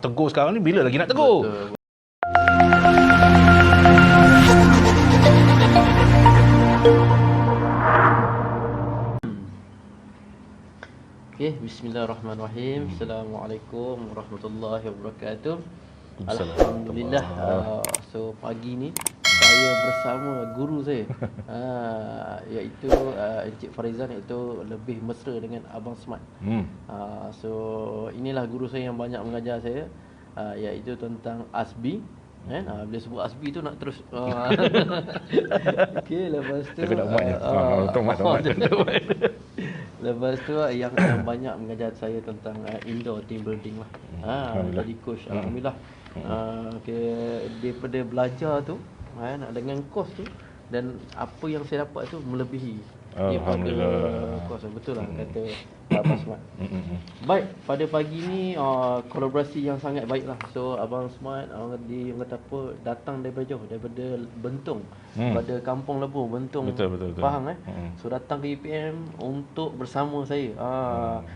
nak tegur sekarang ni, bila lagi nak tegur? Betul. Okay, bismillahirrahmanirrahim. Assalamualaikum warahmatullahi wabarakatuh. Alhamdulillah. So pagi ni saya bersama guru saya, iaitu Encik Farizan, iaitu lebih mesra dengan Abang Smart. So inilah guru saya yang banyak mengajar saya, iaitu tentang ASBI. Bila sebut ASBI tu nak terus okey, lepas tu lepas tu yang banyak mengajar saya tentang indoor team building lah. Jadi coach, alhamdulillah. Okay, daripada belajar tu dengan kos tu, dan apa yang saya dapat tu melebihi daripada kos. Betul lah kata Abang Smart. Baik, pada pagi ni kolaborasi yang sangat baik lah. So Abang Smart dia kata apa, datang daripada jauh, daripada Bentong, pada Kampung Lebuh, Bentong. Betul. Faham So datang ke UPM untuk bersama saya.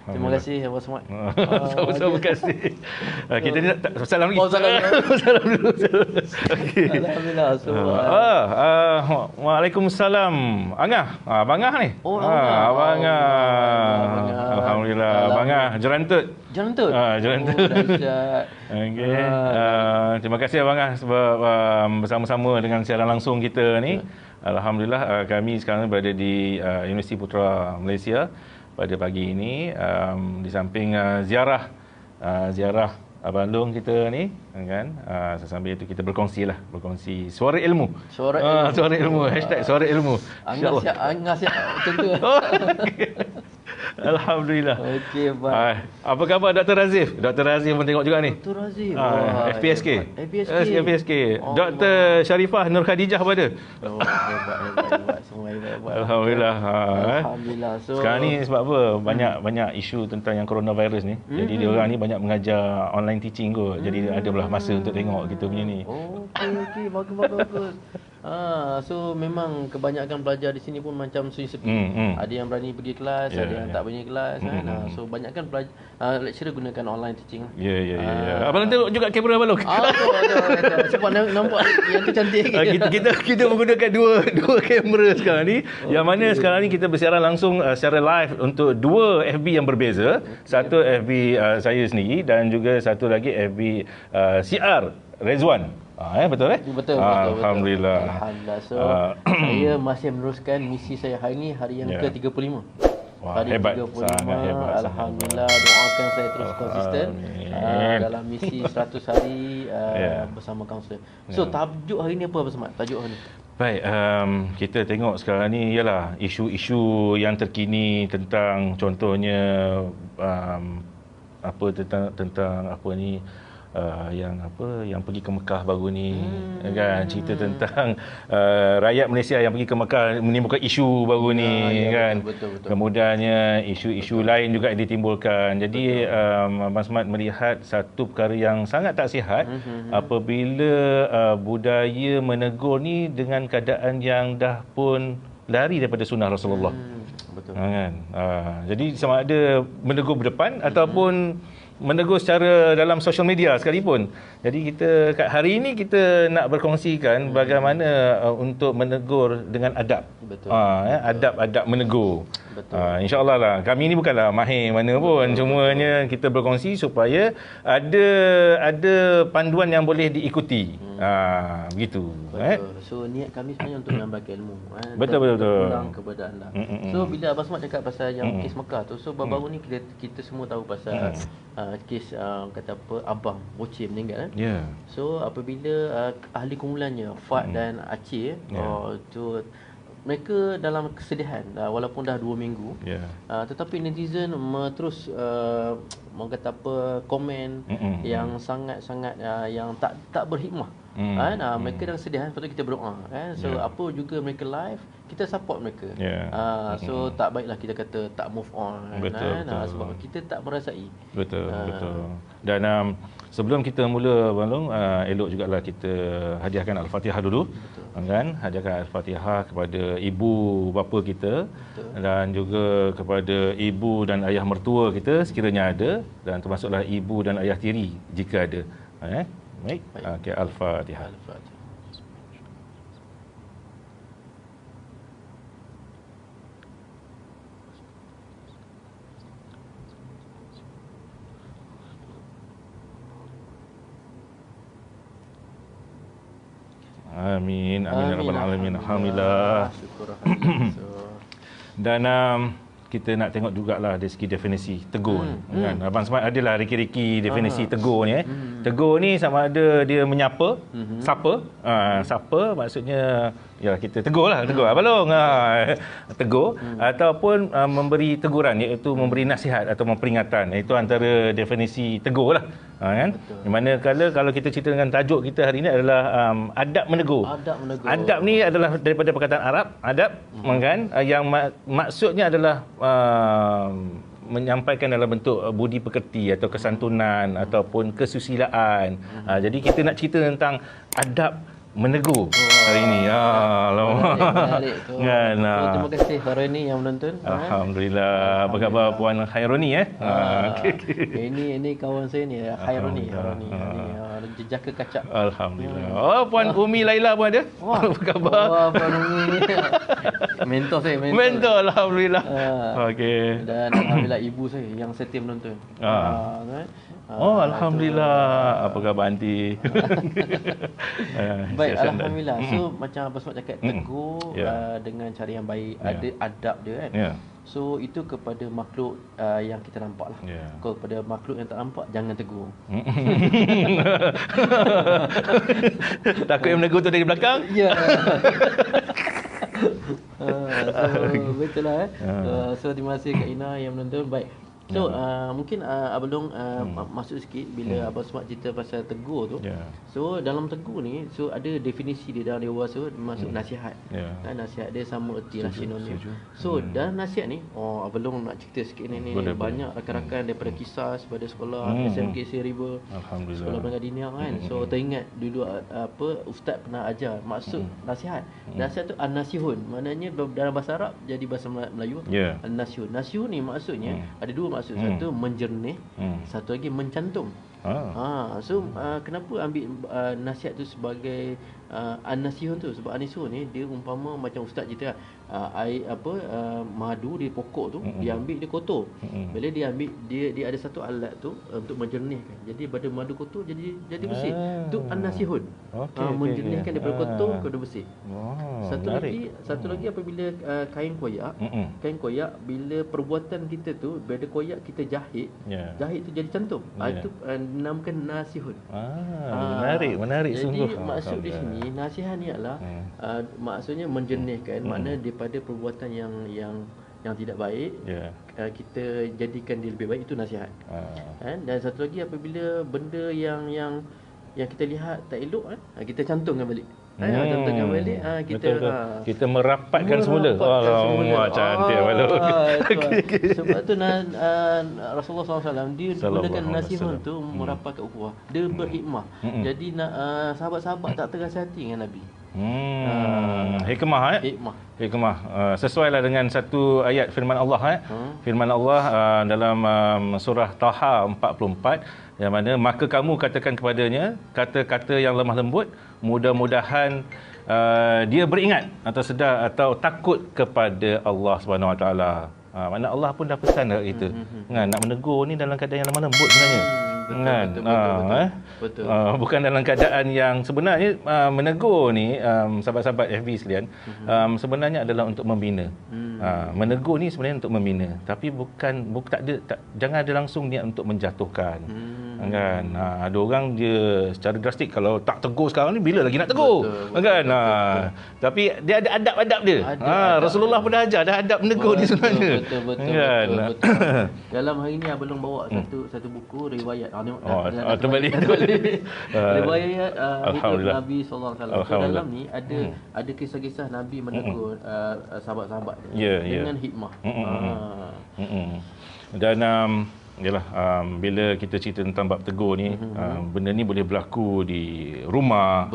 Terima kasih Abang Smart. Sama-sama kasih. Kita ni salam lagi. Salam dulu. Okey. Alhamdulillah. So Waalaikumsalam. Angah. Abang Angah ni. Abang Angah. Alhamdulillah. Abang Angah jerantut. Jerantut. Dahsyat. Okey. Terima kasih Abang Angah sebab bersama-sama dengan siaran langsung kita ni. Alhamdulillah, kami sekarang berada di Universiti Putra Malaysia pada pagi ini, di samping ziarah Abang Long kita ni kan. Sambil itu kita berkongsi suara ilmu. Suara ilmu. #suara ilmu. Angah siap tentu. Alhamdulillah. Okey, baik. Apa khabar Dr. Razif? Dr. Razif pun tengok juga ni. Dr. Razif. FPSK. FPSK. Oh, Dr. Sharifah Nur Khadijah pada. Hebat. Semua hebat. Alhamdulillah. Alhamdulillah. So sekarang ni sebab apa? Banyak isu tentang yang coronavirus ni. Jadi dia orang ni banyak mengajar online teaching kot. Jadi ada belah masa untuk tengok kita punya ni. Okey, bagus. So memang kebanyakan pelajar di sini pun macam sunyi sepi. Ada yang berani pergi kelas, ada yang tak berani kelas kan. So banyakkan lecturer gunakan online teaching. Ya. Abang tengok juga kamera abang. Betul. Sebab nampak yang tu cantik. Kita menggunakan dua kamera sekarang ni. Yang mana sekarang ni kita bersiaran langsung secara live untuk dua FB yang berbeza. Satu FB saya sendiri dan juga satu lagi FB CR Rezwan. Betul. Alhamdulillah. So saya masih meneruskan misi saya hari ini, hari yang ke-35. Hari hebat. 35. Sangat hebat. Alhamdulillah, doakan saya terus konsisten dalam misi 100 hari bersama kaunselor. So tajuk hari ni apa Smart? Tajuk hari ni. Baik, kita tengok sekarang ni ialah isu-isu yang terkini tentang contohnya tentang apa ni, yang pergi ke Mekah baru ni kan, cerita tentang rakyat Malaysia yang pergi ke Mekah menimbulkan isu baru ni kan. Betul. Kemudiannya isu-isu lain juga ditimbulkan. Jadi Abang Smart melihat satu perkara yang sangat tak sihat apabila budaya menegur ni dengan keadaan yang dah pun lari daripada sunnah Rasulullah. Betul. Kan? Jadi sama ada menegur berdepan ataupun menegur secara dalam social media sekalipun. Jadi kat hari ini kita nak berkongsikan bagaimana untuk menegur dengan adab. Betul. Adab menegur. Betul. InsyaAllah lah. Kami ni bukanlah mahir mana pun. Cumanya kita berkongsi supaya ada panduan yang boleh diikuti. Begitu. Betul. So niat kami sebenarnya untuk menambahkan ilmu. Betul. Pulang kepada anda. So bila Abang Smart cakap pasal yang kes Mekah tu, so baru-baru ni kita semua tahu pasal kes kata apa, Abang Bocil meninggal. So apabila ahli kumpulannya Fad dan Aceh tu, mereka dalam kesedihan walaupun dah 2 minggu, tetapi netizen terus kata apa, komen yang sangat-sangat yang tak berhikmah. kan. Mereka dah sedia, lepas tu kita berdoa kan. So apa juga mereka live, kita support mereka. So tak baiklah kita kata tak move on Betul, kan. Sebab kita tak merasai. Betul. Dan sebelum kita mula Abang Long, elok jugalah kita hadiahkan Al-Fatihah dulu. Kan? Hadiahkan Al-Fatihah kepada ibu bapa kita. Dan juga kepada ibu dan ayah mertua kita sekiranya ada, dan termasuklah ibu dan ayah tiri jika ada. Baik. Okey, Al-Fatihah. Amin ya rabbal alamin. Alhamdulillah. Syukur. Dan kita nak tengok jugalah dari segi definisi tegur kan. Abang Smart adalah riki-riki definisi tegur ni. Tegur ni sama ada dia menyapa, sapa. Sapa maksudnya ya kita tegur Abang Long. Tegur ataupun memberi teguran, iaitu memberi nasihat atau peringatan. Itu antara definisi tegur lah. Kan? Di mana kalau kita cerita dengan tajuk kita hari ini adalah adab menegur. Adab ni adalah daripada perkataan Arab, adab kan, yang maksudnya adalah menyampaikan dalam bentuk budi pekerti atau kesantunan ataupun kesusilaan. Jadi kita nak cerita tentang adab menegur hari ini. Menarik tu. Terima kasih Khaironi yang menonton. Alhamdulillah. Apa khabar Puan Khaironi Ini kawan saya ni Khaironi. Jejaka kacak. Alhamdulillah. Puan Umi Laila pun ada. Apa khabar? Puan Umi. Mentor saya. Mentor, alhamdulillah. Okey. Dan alhamdulillah ibu saya yang setia menonton. Alhamdulillah. Apa khabar anti? Baik, alhamdulillah. So macam Abang Smart cakap, tegur dengan cara yang baik, ada adab dia kan. So itu kepada makhluk yang kita nampak lah. Kalau kepada makhluk yang tak nampak, jangan tegur. Takut yang menegur tu dari belakang? Ya. Betul lah. So terima kasih Kak Ina yang menonton. Baik. So mungkin Abang Long masuk sikit bila Abang Smart cerita pasal tegur tu. So dalam tegur ni, so ada definisi dia dalam dewasa, masuk nasihat. Nasihat dia sama erti lah sinonim. So dalam nasihat ni, Abang Long nak cerita sikit ni. Banyak rakan-rakan daripada kisah pada sekolah SMK Seriba, sekolah menengah dini kan. So teringat dulu ustaz pernah ajar maksud nasihat. Nasihat tu an-nasihun, maknanya dalam bahasa Arab jadi bahasa Melayu an-nasihun. Nasihun ni maksudnya ada dua maksud. Satu menjernih, satu lagi mencantum. So kenapa ambil nasihat tu sebagai an-nasihun tu? Sebab an-nasihun ni dia umpama macam ustaz cerita air madu di pokok tu dia ambil, dia kotor. Bila dia ambil, dia ada satu alat tu untuk menjernihkan. Jadi pada madu kotor jadi bersih. Tu an-nasihun. Menjernihkan daripada kotor ke bersih. Satu lagi apabila kain koyak bila perbuatan kita tu, bila koyak kita jahit tu jadi cantum. Itu dinamakan nasihun. Menarik sungguh. Jadi maksud di sini nasihat ni adalah maksudnya menjernihkan, makna daripada perbuatan yang tidak baik, kita jadikan dia lebih baik, itu nasihat. Dan satu lagi apabila benda yang kita lihat tak elok, kita cantumkan balik. Cantumkan balik, kita merapatkan semula. Cantik malu. Sebab tu Rasulullah SAW dia gunakan nasihat tu merapatkan ukhuwah. Dia berhikmah. Jadi sahabat-sahabat tak terasa hati dengan Nabi. Hikmah. Sesuailah dengan satu ayat firman Allah. Firman Allah dalam surah Taha 44, yang mana maka kamu katakan kepadanya kata-kata yang lemah lembut, mudah-mudahan dia beringat atau sedar atau takut kepada Allah Subhanahu Wa Taala. Mana Allah pun dah pesan dekat kita. Kan, nak menegur ni dalam keadaan yang lemah lembut sebenarnya. Betul. Bukan dalam keadaan yang sebenarnya menegur ni, sahabat-sahabat FB sekalian, sebenarnya adalah untuk membina. Menegur ni sebenarnya untuk membina, tapi jangan ada langsung niat untuk menjatuhkan. kan. Ada orang dia secara drastik kalau tak tegur sekarang ni bila lagi nak tegur, kan. Tapi dia ada adab-adab dia. Rasulullah pun dah ajar dah adab menegur ni sebenarnya. Kan. Dalam hari ni abang bawa satu buku riwayat. Terbalik. Riwayat hidup Nabi sallallahu alaihi wasallam. Dalam ni ada kisah-kisah Nabi menegur sahabat-sahabat dengan hikmah. Dan yalah, bila kita cerita tentang bab tegur ni, benda ni boleh berlaku di rumah,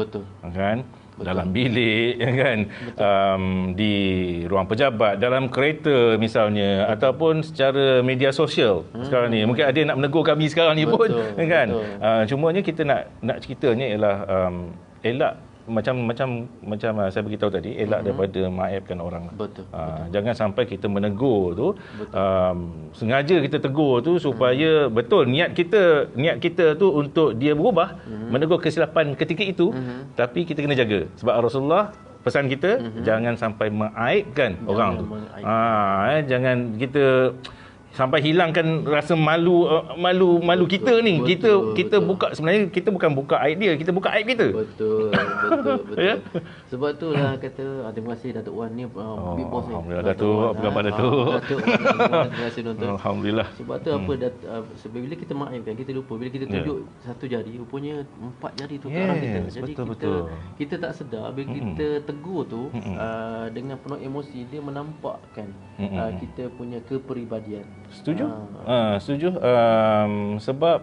kan, dalam bilik, kan, di ruang pejabat, dalam kereta misalnya, ataupun secara media sosial sekarang ni. Mungkin ada yang nak menegur kami sekarang ni pun, kan. Cumanya kita nak ceritanya ialah elak macam saya beritahu tadi, elak daripada mengaibkan orang. Jangan sampai kita menegur tu, sengaja kita tegur tu supaya betul niat kita tu untuk dia berubah, menegur kesilapan ketika itu, tapi kita kena jaga. Sebab Rasulullah pesan kita jangan sampai mengaibkan orang tu. Jangan kita sampai hilangkan rasa malu kita ni. Kita buka, sebenarnya kita bukan buka aib dia, kita buka aib kita. Betul. Sebab tu lah kata terima kasih Datuk Wan ni big boss ni. Alhamdulillah Datuk, apa khabar Datuk? Terima kasih nonton. Alhamdulillah. Sebab tu apa bila kita maafkan, kita lupa, bila kita tunjuk satu jari, rupanya 4 jari tu ke arah kita. Jadi kita tak sedar bila kita tegur tu dengan penuh emosi, dia menampakkan kita punya kepribadian. Setuju? Setuju. Sebab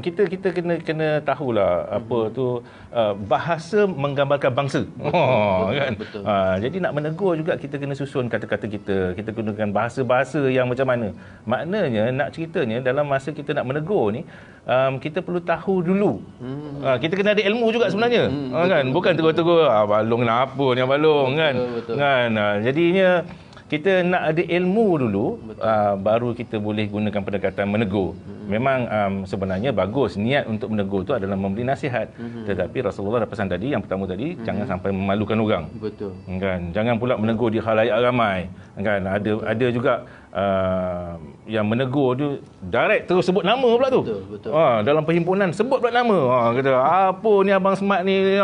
kita kena tahulah apa tu bahasa menggambarkan bangsa. Kan? Jadi nak menegur juga kita kena susun kata-kata kita. Kita gunakan bahasa-bahasa yang macam mana. Maknanya nak ceritanya dalam masa kita nak menegur ni, kita perlu tahu dulu. Kita kena ada ilmu juga sebenarnya. Kan? Bukan tegur-tegur balong kenapa ni balong, kan. Kan. Jadinya kita nak ada ilmu dulu, baru kita boleh gunakan pendekatan menegur. Memang sebenarnya bagus niat untuk menegur tu adalah memberi nasihat. Tetapi Rasulullah dah pesan tadi, yang pertama tadi, jangan sampai memalukan orang. Betul. Kan? Jangan pula menegur di khalayak ramai. Kan? Ada juga yang menegur tu direct terus sebut nama pula tu. Betul. Dalam perhimpunan sebut pula nama. Kata apa ni abang smart ni.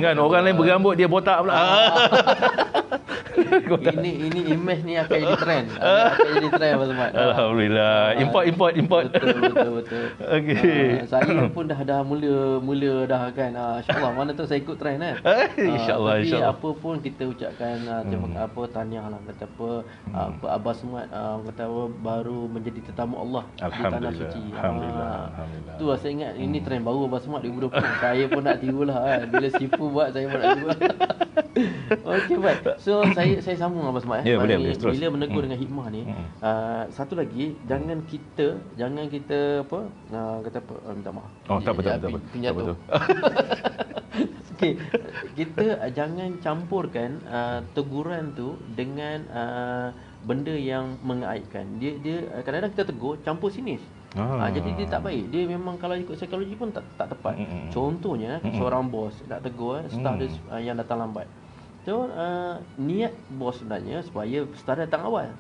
Kan? Orang lain berambut, dia botak pula. Ini image ni akan jadi trend. Akan jadi trend Abang Smart. Alhamdulillah. Import. Betul. Okey. Saya pun dah mula dah kan. Insya-Allah mana tu saya ikut trend kan. Insya-Allah. Tapi apa pun kita ucapkan tahniah lah, kata apa Abang Smart kata baru menjadi tetamu Allah di tanah suci. Alhamdulillah. Tu saya ingat ini trend baru Abang Smart 2020. Saya pun nak tirulah kan. Bila Sifu buat saya pun nak tiru. Okey baik. So saya sambung Abang Smart. Boleh, bila menegur dengan hikmah ni, satu lagi, jangan kita apa kata apa, minta maaf. Tak apa. Pinjatuh. Okey, kita jangan campurkan teguran tu dengan benda yang mengaibkan. Dia kadang-kadang kita tegur campur sinis. Jadi dia tak baik. Dia memang kalau ikut psikologi pun tak tepat. Contohnya seorang bos nak tegur staf dia yang datang lambat. So niat bos sebenarnya supaya staff datang awal.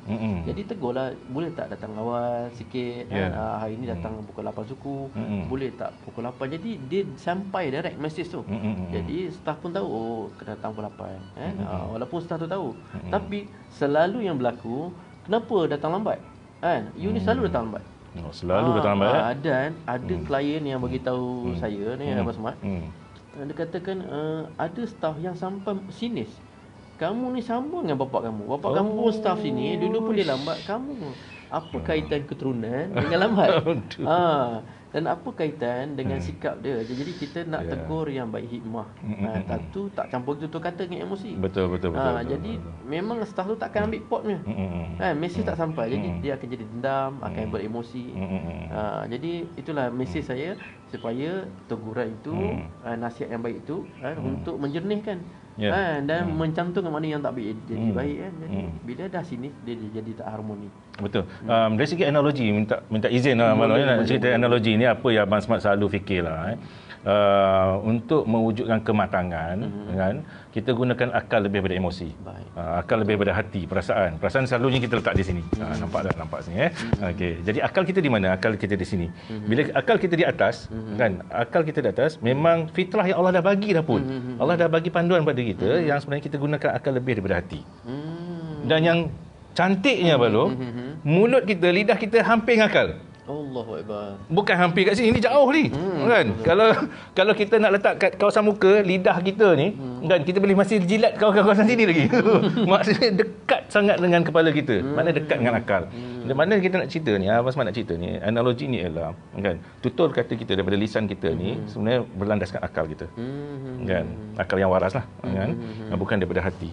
Jadi tegurlah, boleh tak datang awal sikit, hari ni datang pukul 8 suku, boleh tak pukul 8. Jadi dia sampai direct message tu. Jadi staff pun tahu kena datang pukul 8 walaupun staff tu tahu. Tapi selalu yang berlaku, kenapa datang lambat? Kan? You ni selalu datang lambat. Selalu datang lambat. Dan ada klien yang bagi tahu saya ni Abang Smart. Dia katakan ada staff yang sampai sinis. Kamu ni sama dengan bapak kamu. Bapak kamu pun staff sini, dulu pun dia lambat. Kamu apa kaitan keturunan dengan lambat? Dan apa kaitan dengan sikap dia? Jadi kita nak tegur yang baik, hikmah. Tentu tak campur tutur kata dengan emosi. Betul. Jadi memang staff tu takkan ambil potnya. Mesej tak sampai. Jadi dia akan jadi dendam, akan beremosi. Jadi itulah mesej saya, supaya teguran itu, nasihat yang baik itu untuk menjernihkan Dan mencantumkan mana yang tak baik jadi baik kan. Jadi bila dah sini dia jadi tak harmoni. Betul. Dari segi analogi, minta izin nak cerita analogi ni apa yang Abang Smart selalu fikirlah. Untuk mewujudkan kematangan, kan, kita gunakan akal lebih daripada emosi. Akal lebih daripada hati, perasaan. Perasaan selalunya kita letak di sini. Nampak tak? Nampak sini. Okey. Jadi akal kita di mana? Akal kita di sini. Bila akal kita di atas, kan? Akal kita di atas, memang fitrah yang Allah dah bagi dah pun. Allah dah bagi panduan pada kita yang sebenarnya kita gunakan akal lebih daripada hati. Dan yang cantiknya baru, mulut kita, lidah kita hampir ngakal. Allahu Akbar. Bukan hampir kat sini, ni jauh ni. Kan? Kalau kita nak letak kat kawasan muka, lidah kita ni, kan, kita boleh masih jilat kawasan sini lagi. Maksudnya dekat sangat dengan kepala kita. Mana dekat dengan akal. Mana kita nak cerita ni, Abang Smart nak cerita ni, analogi ni ialah, kan, tutur kata kita daripada lisan kita ni sebenarnya berlandaskan akal kita. Kan? Akal yang waras lah, kan? Bukan daripada hati.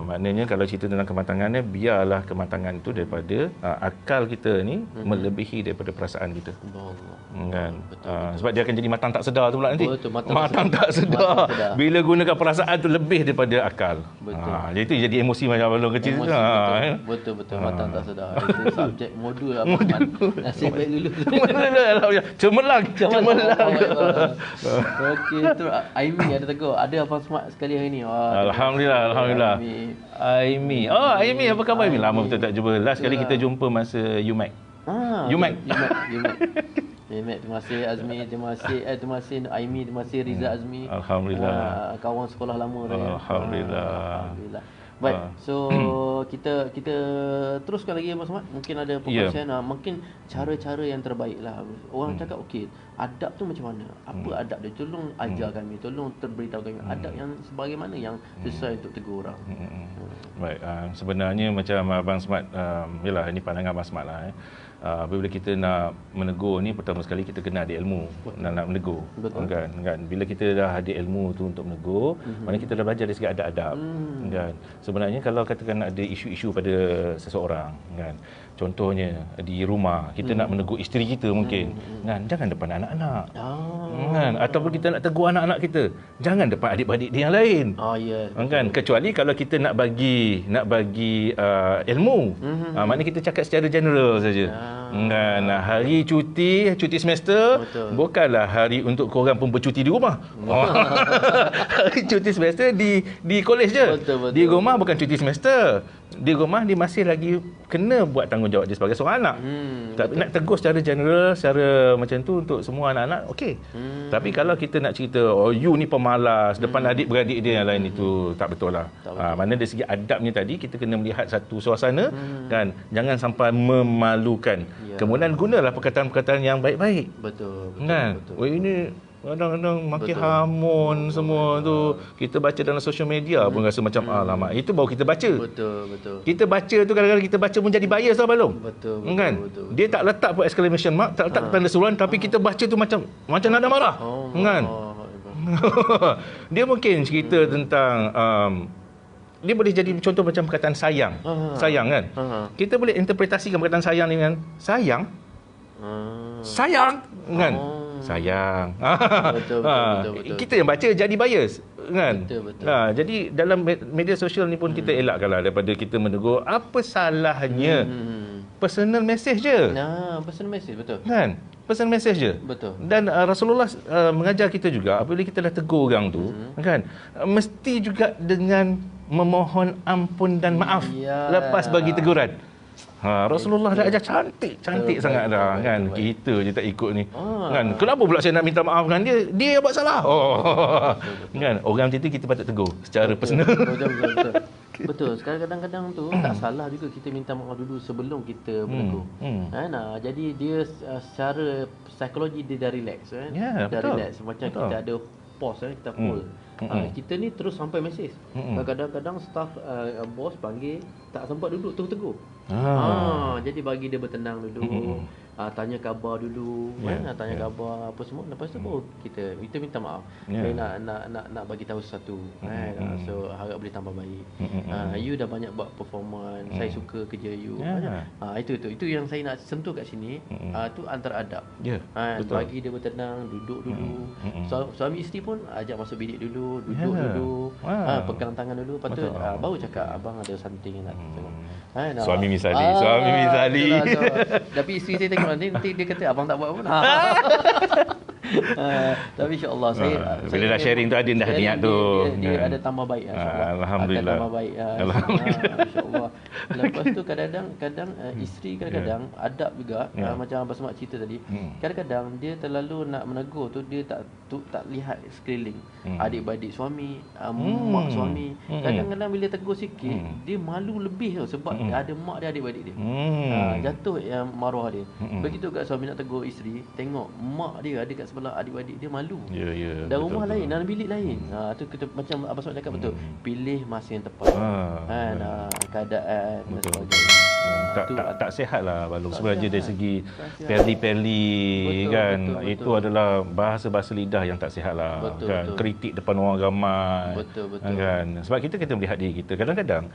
Maknanya kalau cerita tentang kematangan ni, biarlah kematangan itu daripada akal kita ni melebihi daripada perasaan kita. Kan? Sebab dia akan jadi matang tak sedar tu pula nanti. Betul, matang tak sedar. Bila gunakan perasaan tu lebih daripada akal. Jadi itu jadi emosi macam balon kecil tu. Betul. Matang tak sedar. Itu subjek modul apa. Nasib baik dulu. Cemerlang. Okey, tu Aimi ada tegur. Ada Abang Smart sekali hari ni. Alhamdulillah. Aimi. Aimi, apa khabar Aimi? Lama betul tak jumpa. Last kali kita jumpa masa UMAC. UMAC. Terima kasih Azmi, terima kasih Aimi, terima kasih Riza Azmi. Alhamdulillah. Kawan sekolah lama dah. Alhamdulillah. Baik, so kita teruskan lagi Abang Smart. Mungkin ada perkongsian, mungkin cara-cara yang terbaik lah. Orang cakap okey, adab tu macam mana? Apa adab dia? Tolong ajar kami, tolong terberitahu kami adab yang sebagaimana yang sesuai untuk tegur orang. Baik, sebenarnya macam Abang Smart, yalah, ini pandangan Abang Smart lah. Bila kita nak menegur ni, pertama sekali kita kena ada ilmu nak menegur. Kan? Bila kita dah ada ilmu tu untuk menegur, maknanya kita dah belajar dari segi adab-adab. Kan? Sebenarnya kalau katakan ada isu-isu pada seseorang, kan, contohnya di rumah kita nak menegur isteri kita mungkin, kan, jangan depan anak-anak. Kan? Ataupun kita nak tegur anak-anak kita, jangan depan adik-beradik dia yang lain. Kan? Kecuali kalau kita nak bagi ilmu, maknanya kita cakap secara general saja. Kan, hari cuti semester, bukanlah hari untuk korang pun bercuti di rumah. Hari cuti semester di kolej je. Di rumah bukan cuti semester. Di rumah dia masih lagi kena buat tanggungjawab dia sebagai seorang anak. Tapi nak tegur secara general, secara macam tu untuk semua anak-anak, okey. Tapi kalau kita nak cerita, you ni pemalas depan adik-beradik dia yang lain, itu tak betul lah. Mana dari segi adabnya tadi, kita kena melihat satu suasana, kan, jangan sampai memalukan. Kemudian gunalah perkataan-perkataan yang baik-baik. Betul. Kan? Ini kadang-kadang makin hamun semua tu. Kita baca dalam social media pun rasa macam alamak. Itu baru kita baca. Betul. Kita baca tu kadang-kadang kita baca pun jadi bias tau belum? Betul. Kan? Dia tak letak pun exclamation mark, tak letak tanda seruan, tapi kita baca tu macam nada marah. Kan? Dia mungkin cerita tentang dia boleh jadi contoh macam perkataan sayang. Sayang kan? Kita boleh interpretasikan perkataan sayang dengan sayang. Sayang kan? Sayang. Betul. Kita yang baca jadi bias kan? Betul. Jadi dalam media sosial ni pun kita elakkanlah daripada kita menegur. Apa salahnya? Personal message je. Personal message, betul. Kan? Personal message je. Betul. Dan Rasulullah mengajar kita juga, apabila kita dah tegur orang tu, kan, mesti juga dengan memohon ampun dan maaf lepas bagi teguran. Rasulullah dah ajar cantik sangat dah, kan. Kita je tak ikut ni. Kan? Kenapa pula saya nak minta maaf dengan dia? Dia yang buat salah. Kan? Orang macam tu kita patut tegur secara personal. Betul. Sekarang kadang-kadang tu tak salah juga kita minta maaf dulu sebelum kita menegur. Jadi dia secara psikologi dia dah relax, kan. Dah relax. Macam kita ada pause, kita hold. Kita ni terus sampai mesej. Kadang-kadang staff bos panggil tak sempat duduk terus tegur. Jadi bagi dia bertenang dulu. tanya khabar dulu, tanya khabar apa semua, lepas tu baru kita minta maaf. Saya nak bagi tahu sesuatu, so harap boleh tambah baik. You dah banyak buat performance, saya suka kerja you. Itu yang saya nak sentuh kat sini. Tu antara adab. Bagi dia bertenang, duduk dulu. Suami isteri pun ajak masuk bilik dulu, duduk dulu, pegang tangan dulu, lepas tu baru cakap abang ada something nak tengok. Suami misali. Tapi isteri saya tengok nanti dia kata abang tak buat apa. Tapi insya-Allah bila dah sharing tu ada dah niat tu. Dia ada tambah baik insya-Allah. Alhamdulillah. Akan tambah baik. Insya-Allah. Lepas tu kadang-kadang isteri kadang-kadang adab juga, macam Abang Smart cerita tadi. Kadang-kadang dia terlalu nak menegur tu, dia tak lihat sekeliling. Adik-beradik suami, mak suami. Kadang-kadang bila tegur sikit, dia malu lebih tau, sebab ada mak dia, adik-beradik dia. Jatuh maruah dia. Begitu kat suami nak tegur isteri, tengok mak dia ada kat sebelah, adik-beradik dia malu. Dan rumah lain, dalam bilik lain. Tu kita macam Abang Smart cakap betul. Pilih masa yang tepat. Keadaan dan sebagainya. Tak sihat lah Balong sebenarnya dari segi perli-perli kan. Itu adalah bahasa-bahasa lidah yang tak sihat lah. Kan? Kritik depan orang ramai. Kan? Sebab kita melihat diri kita. Kadang-kadang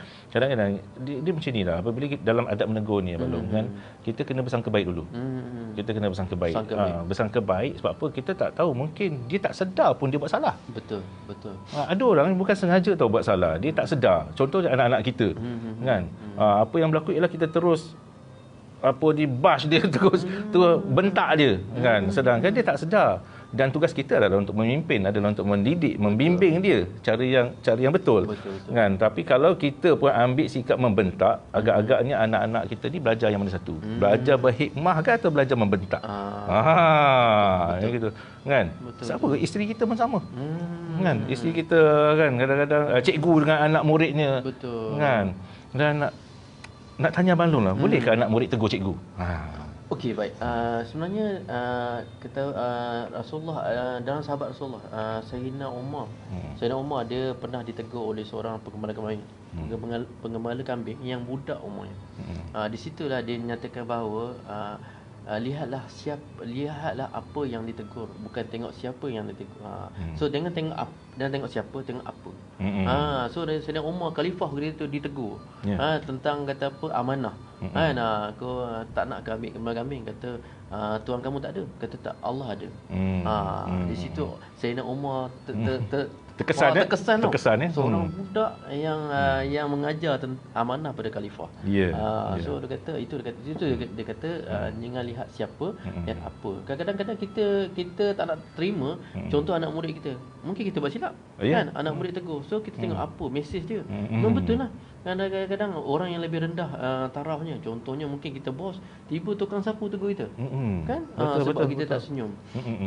dia macam ni lah. Apabila dalam adab menegur ni Balong kan, kita kena bersangka baik dulu. Kita kena bersangka baik. Bersangka baik sebab apa? Kita tak tahu, mungkin dia tak sedar pun dia buat salah. Betul. Ada orang bukan sengaja tahu buat salah, dia tak sedar. Contohnya anak-anak kita kan. Apa yang berlaku ialah kita terus bash dia, terus bentak dia kan, sedangkan dia tak sedar. Dan tugas kita adalah untuk memimpin, adalah untuk mendidik, membimbing dia cara yang betul. Kan. Tapi kalau kita pun ambil sikap membentak, agak-agaknya anak-anak kita ni belajar yang mana satu? Belajar berhikmah ke atau belajar membentak? Gitu kan. Siapa isteri kita pun sama. Kan, isteri kita kan kadang-kadang cikgu dengan anak muridnya. Kan. Dan nak tanya Abang Long lah, bolehkah anak murid tegur cikgu? Okey, baik. Sebenarnya kita Rasulullah, dalam sahabat Rasulullah, Sayyidina Umar dia pernah ditegur oleh seorang pengembala kambing yang budak umurnya. Di situlah dia nyatakan bahawa lihatlah apa yang ditegur, bukan tengok siapa yang ditegur. So jangan tengok siapa, tengok apa. So Sayyidina Umar khalifah dia tu ditegur tentang kata apa, amanah. Aku tak nak kambing, kata tuan kamu tak ada, kata tak, Allah ada. Di situ Sayyidina Umar terkesan seorang budak yang mengajar amanah pada khalifah. So dia kata jangan lihat siapa dan apa. Kadang-kadang kita tak nak terima. Contoh anak murid kita, mungkin kita buat silap kan, anak murid tegur, so kita tengok apa mesej dia. Betul lah. Kadang-kadang orang yang lebih rendah tarafnya, contohnya mungkin kita bos, tiba tukang sapu tegur kita. Kan? Sebab kita tak senyum.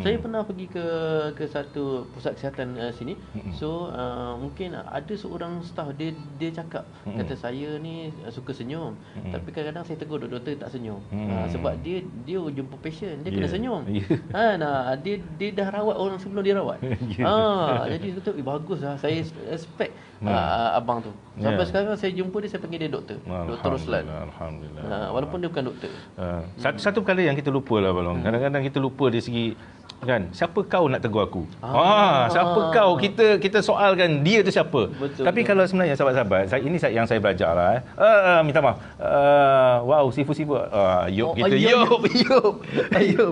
Saya pernah pergi ke satu pusat kesihatan sini. So mungkin ada seorang staff dia cakap, kata saya ni suka senyum, tapi kadang-kadang saya tegur doktor tak senyum. Sebab dia jumpa patient, dia kena senyum. Dia dah rawat orang sebelum dia rawat. Jadi doktor baguslah, saya respect abang tu. Sampai sekarang saya jumpa dia, saya panggil dia doktor. Doktor Ruslan. Alhamdulillah. Walaupun dia bukan doktor. Satu perkara yang kita lupa lah Balong. Kadang-kadang kita lupa dari segi kan, siapa kau nak tegur aku? Siapa kau? Kita soalkan dia tu siapa. Tapi kalau sebenarnya sahabat-sahabat, ini yang saya belajar lah. Minta maaf. Wow, sifu-sifu. Yop kita.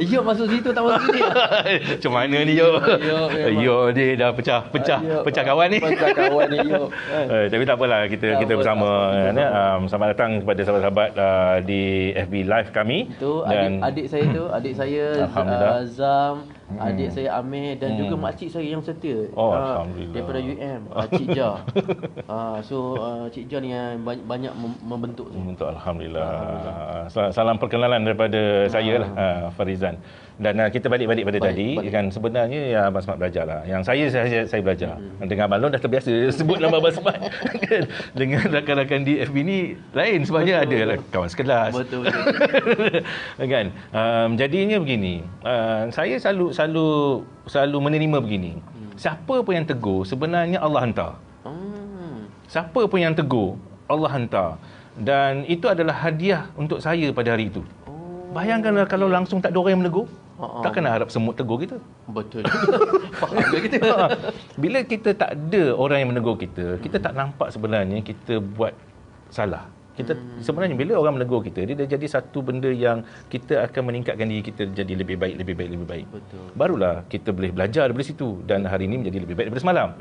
Yop masuk situ, tak masuk sini. Macam mana ni Yop? Yop dia dah pecah kawan ni. Yop. Tapi tak apalah, kita bersama. Selamat datang kepada sahabat-sahabat di FB Live kami. Itu adik saya Zam, adik saya Amir dan juga makcik saya yang setia. Alhamdulillah. Daripada UM, Cik Ja. So Cik Ja ni yang banyak membentuk saya. Alhamdulillah. Salam perkenalan daripada saya lah, Farizan. Dan kita balik pada tadi kan, sebenarnya ya Abang Smart belajar lah. Yang saya belajar. Dengan Abang Long dah terbiasa sebut nama Abang Smart. Dengan rakan-rakan di FB ni lain, sebabnya ada lah kawan sekelas. Betul. Kan? Jadinya begini. Saya selalu menerima begini. Siapa pun yang tegur, sebenarnya Allah hantar. Siapa pun yang tegur, Allah hantar. Dan itu adalah hadiah untuk saya pada hari itu. Bayangkanlah kalau langsung tak ada orang yang menegur. Takkan nak harap semut tegur kita. Betul. Faham ke kita? Bila kita tak ada orang yang menegur kita, kita tak nampak sebenarnya kita buat salah. Kita sebenarnya bila orang menegur kita, dia dah jadi satu benda yang kita akan meningkatkan diri kita jadi lebih baik. Betul. Barulah kita boleh belajar daripada situ dan hari ini menjadi lebih baik daripada semalam.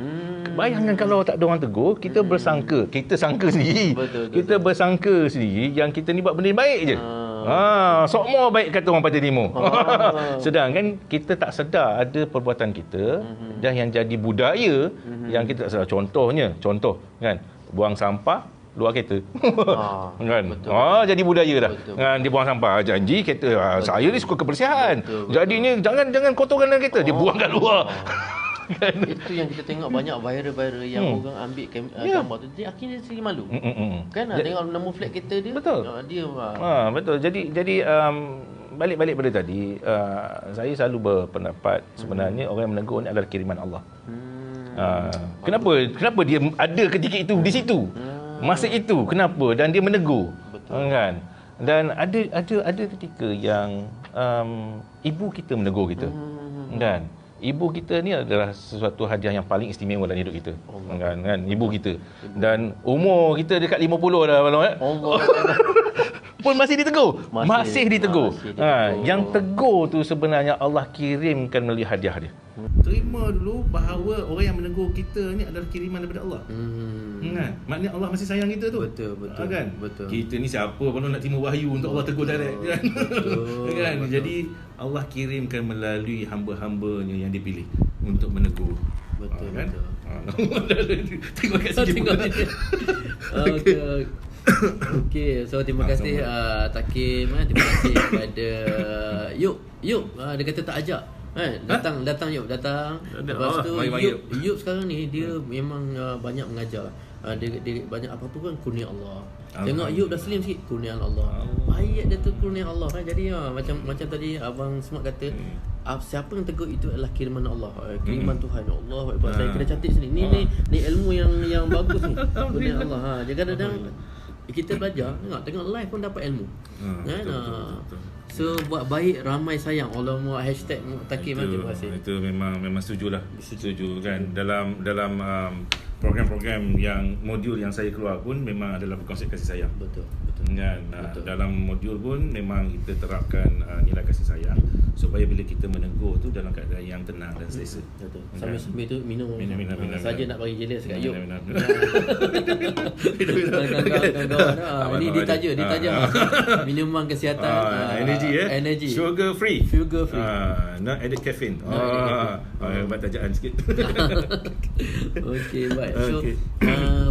Bayangkan kalau tak ada orang tegur, kita bersangka, kita sangka sendiri. Kita bersangka sendiri yang kita ni buat benda yang baik je. Sok more baik kata orang Pantai Timur. Sedangkan kita tak sedar ada perbuatan kita dan yang jadi budaya yang kita tak sedar. Contoh kan, buang sampah luar kereta. Kan? Jadi budaya dah. Kan, dia buang sampah, janji kereta. Saya ni suka kebersihan. Jadinya jangan kotorkan dalam kereta, dia buang kat luar. Kan? Itu yang kita tengok banyak viral yang orang ambil gambar tu, dia akhirnya sendiri malu. Kan tengok nombor flat kereta dia. Betul. Dia betul. Jadi balik pada tadi, saya selalu berpendapat sebenarnya orang yang menegur ni adalah kiriman Allah. Kenapa dia ada ketika itu di situ? Masa itu kenapa dan dia menegur. Kan? Dan ada ketika yang ibu kita menegur kita. Kan? Ibu kita ni adalah sesuatu hadiah yang paling istimewa dalam hidup kita. Kan? Ibu kita. Dan umur kita dekat 50 dah pun masih ditegur. Masih ditegur. Yang tegur tu sebenarnya Allah kirimkan melalui hadiah dia. Terima dulu bahawa orang yang menegur kita ni adalah kiriman daripada Allah. Maknanya Allah masih sayang kita tu. Betul. Kan? Betul. Kita ni siapa pun nak terima wahyu untuk Allah tegur direct kan? Kan? Jadi Allah kirimkan melalui hamba-hambanya yang dipilih untuk menegur. Betul. Kan? Terima kasih. Okey, so terima kasih Takim, terima kasih kepada Yub. Dia kata tak ajak. Datang Yub, datang. Lepas tu Yub sekarang ni dia memang banyak mengajar. Dia banyak apa-apa kan kurnia Allah. Tengok Yub dah slim sikit, kurnia Allah. Ayat dia tu kurnia Allah kan. Jadi macam tadi abang Smart kata, siapa yang tegur itu adalah kiriman Allah, kiriman Tuhan. Allahu Akbar. Saya kena catat sini. Ni ilmu yang bagus ni. Kurnia Allah. Jadi kadang-kadang kita belajar, tengok live pun dapat ilmu. Kan? So buat baik ramai sayang. Allah mau hashtag Takim. Terima kasih. Itu memang setujulah. Setuju kan. Dalam program-program yang modul yang saya keluar pun memang adalah berkonsep kasih sayang. Betul. Dan dalam modul pun memang kita terapkan nilai kasih sayang supaya bila kita menegur tu dalam keadaan yang tenang dan selesa. Betul. Sambil tu minum. Saja nak bagi jelas kat Yub. Kawan-kawan. Ini ditaja. Minuman kesihatan. Energy. Sugar free. Not added caffeine. Buat tajaan sikit. Okey, baik. So,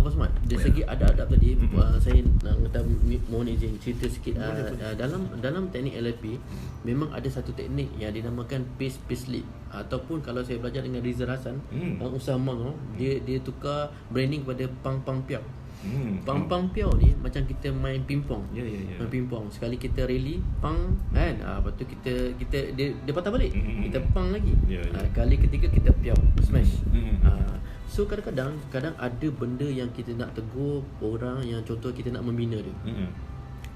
Pak Smart, dari segi adab tadi, saya nak mohon izin cerita sikit. Dalam teknik LLP, memang ada satu teknik yang dinamakan pace lead. Ataupun kalau saya belajar dengan Rizal Hassan, usaha Mang, dia tukar branding kepada pang piao. Pang piao ni macam kita main pingpong. Main pingpong. Sekali kita rally pang kan. Lepas tu kita dia patah balik. Kita pang lagi. Kali ketiga kita piao, smash. So kadang-kadang ada benda yang kita nak tegur orang, yang contoh kita nak membina dia.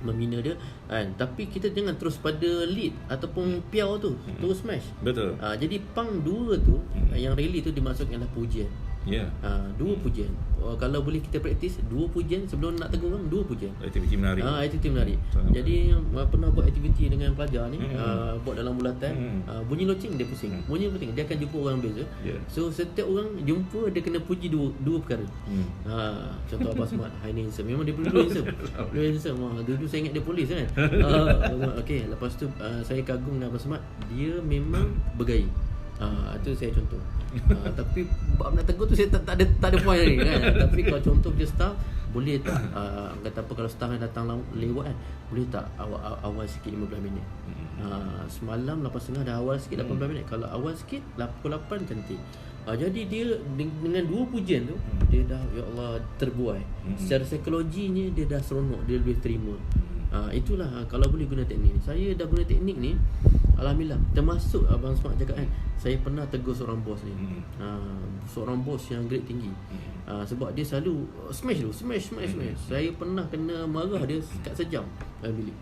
Membina dia kan, tapi kita jangan terus pada lead ataupun piao tu terus smash. Betul. Jadi pang dua tu yang rally tu dimasukkan adalah pujian. Dua pujian. Kalau boleh kita praktis dua pujian sebelum nak tegur orang, dua pujian. Aktiviti menarik. Aktiviti menarik. Jadi pernah buat aktiviti dengan pelajar ni, buat dalam bulatan, bunyi loceng dia pusing. Bunyi pusing dia akan jumpa orang beza. So setiap orang jumpa dia kena puji dua perkara. Contoh Abang Smart, hi handsome. Memang dia dulu handsome. Dia handsome. Dulu saya ingat dia polis kan. Okey, lepas tu saya kagum dengan Abang Smart, dia memang bergaya. Itu saya contoh. Tapi bab nak tegur tu saya tak ada point lagi kan. Tapi kalau contoh dia staff, boleh tak kata apa, kalau staff yang datang lewat kan, boleh tak awal sikit 15 minit. Semalam 8.30 dah awal sikit 18 minit. Kalau awal sikit pukul 8 cantik. Jadi dia dengan dua pujian tu, dia dah ya Allah terbuai. Secara psikologinya dia dah seronok, dia lebih terima. Itulah kalau boleh guna teknik ni. Saya dah guna teknik ni, alhamdulillah. Termasuk Abang Smart cakap kan, saya pernah tegur seorang bos ni. Seorang bos yang grade tinggi. Sebab dia selalu smash. Saya pernah kena marah dia kat sejam dalam bilik.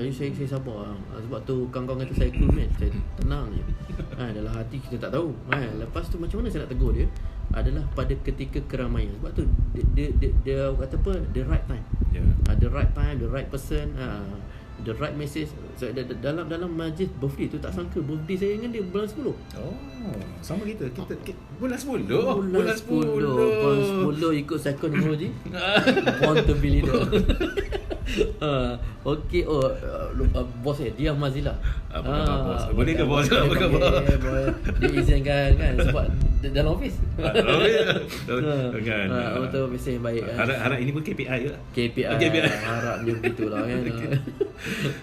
Jadi saya sabar. Sebab tu kawan-kawan kata saya cool man, saya tenang je. Dalam hati kita tak tahu. Lepas tu macam mana saya nak tegur dia adalah pada ketika keramaian. Sebab tu dia kata apa, the right time. The right time, the right person, the right message. So, dalam majlis birthday tu, tak sangka birthday saya dengan dia bulan 10. Sama kita bulan 10. Bulan 10 ikut psychology. Born to be leader. Okey, bos dia Mazila. Bos. Boleh ke bos? Dia izinkan kan sebab dalam office. Kan. Betul, mesej baik. Harap ini pun KPI ke? KPI. Harap dia begitulah kan.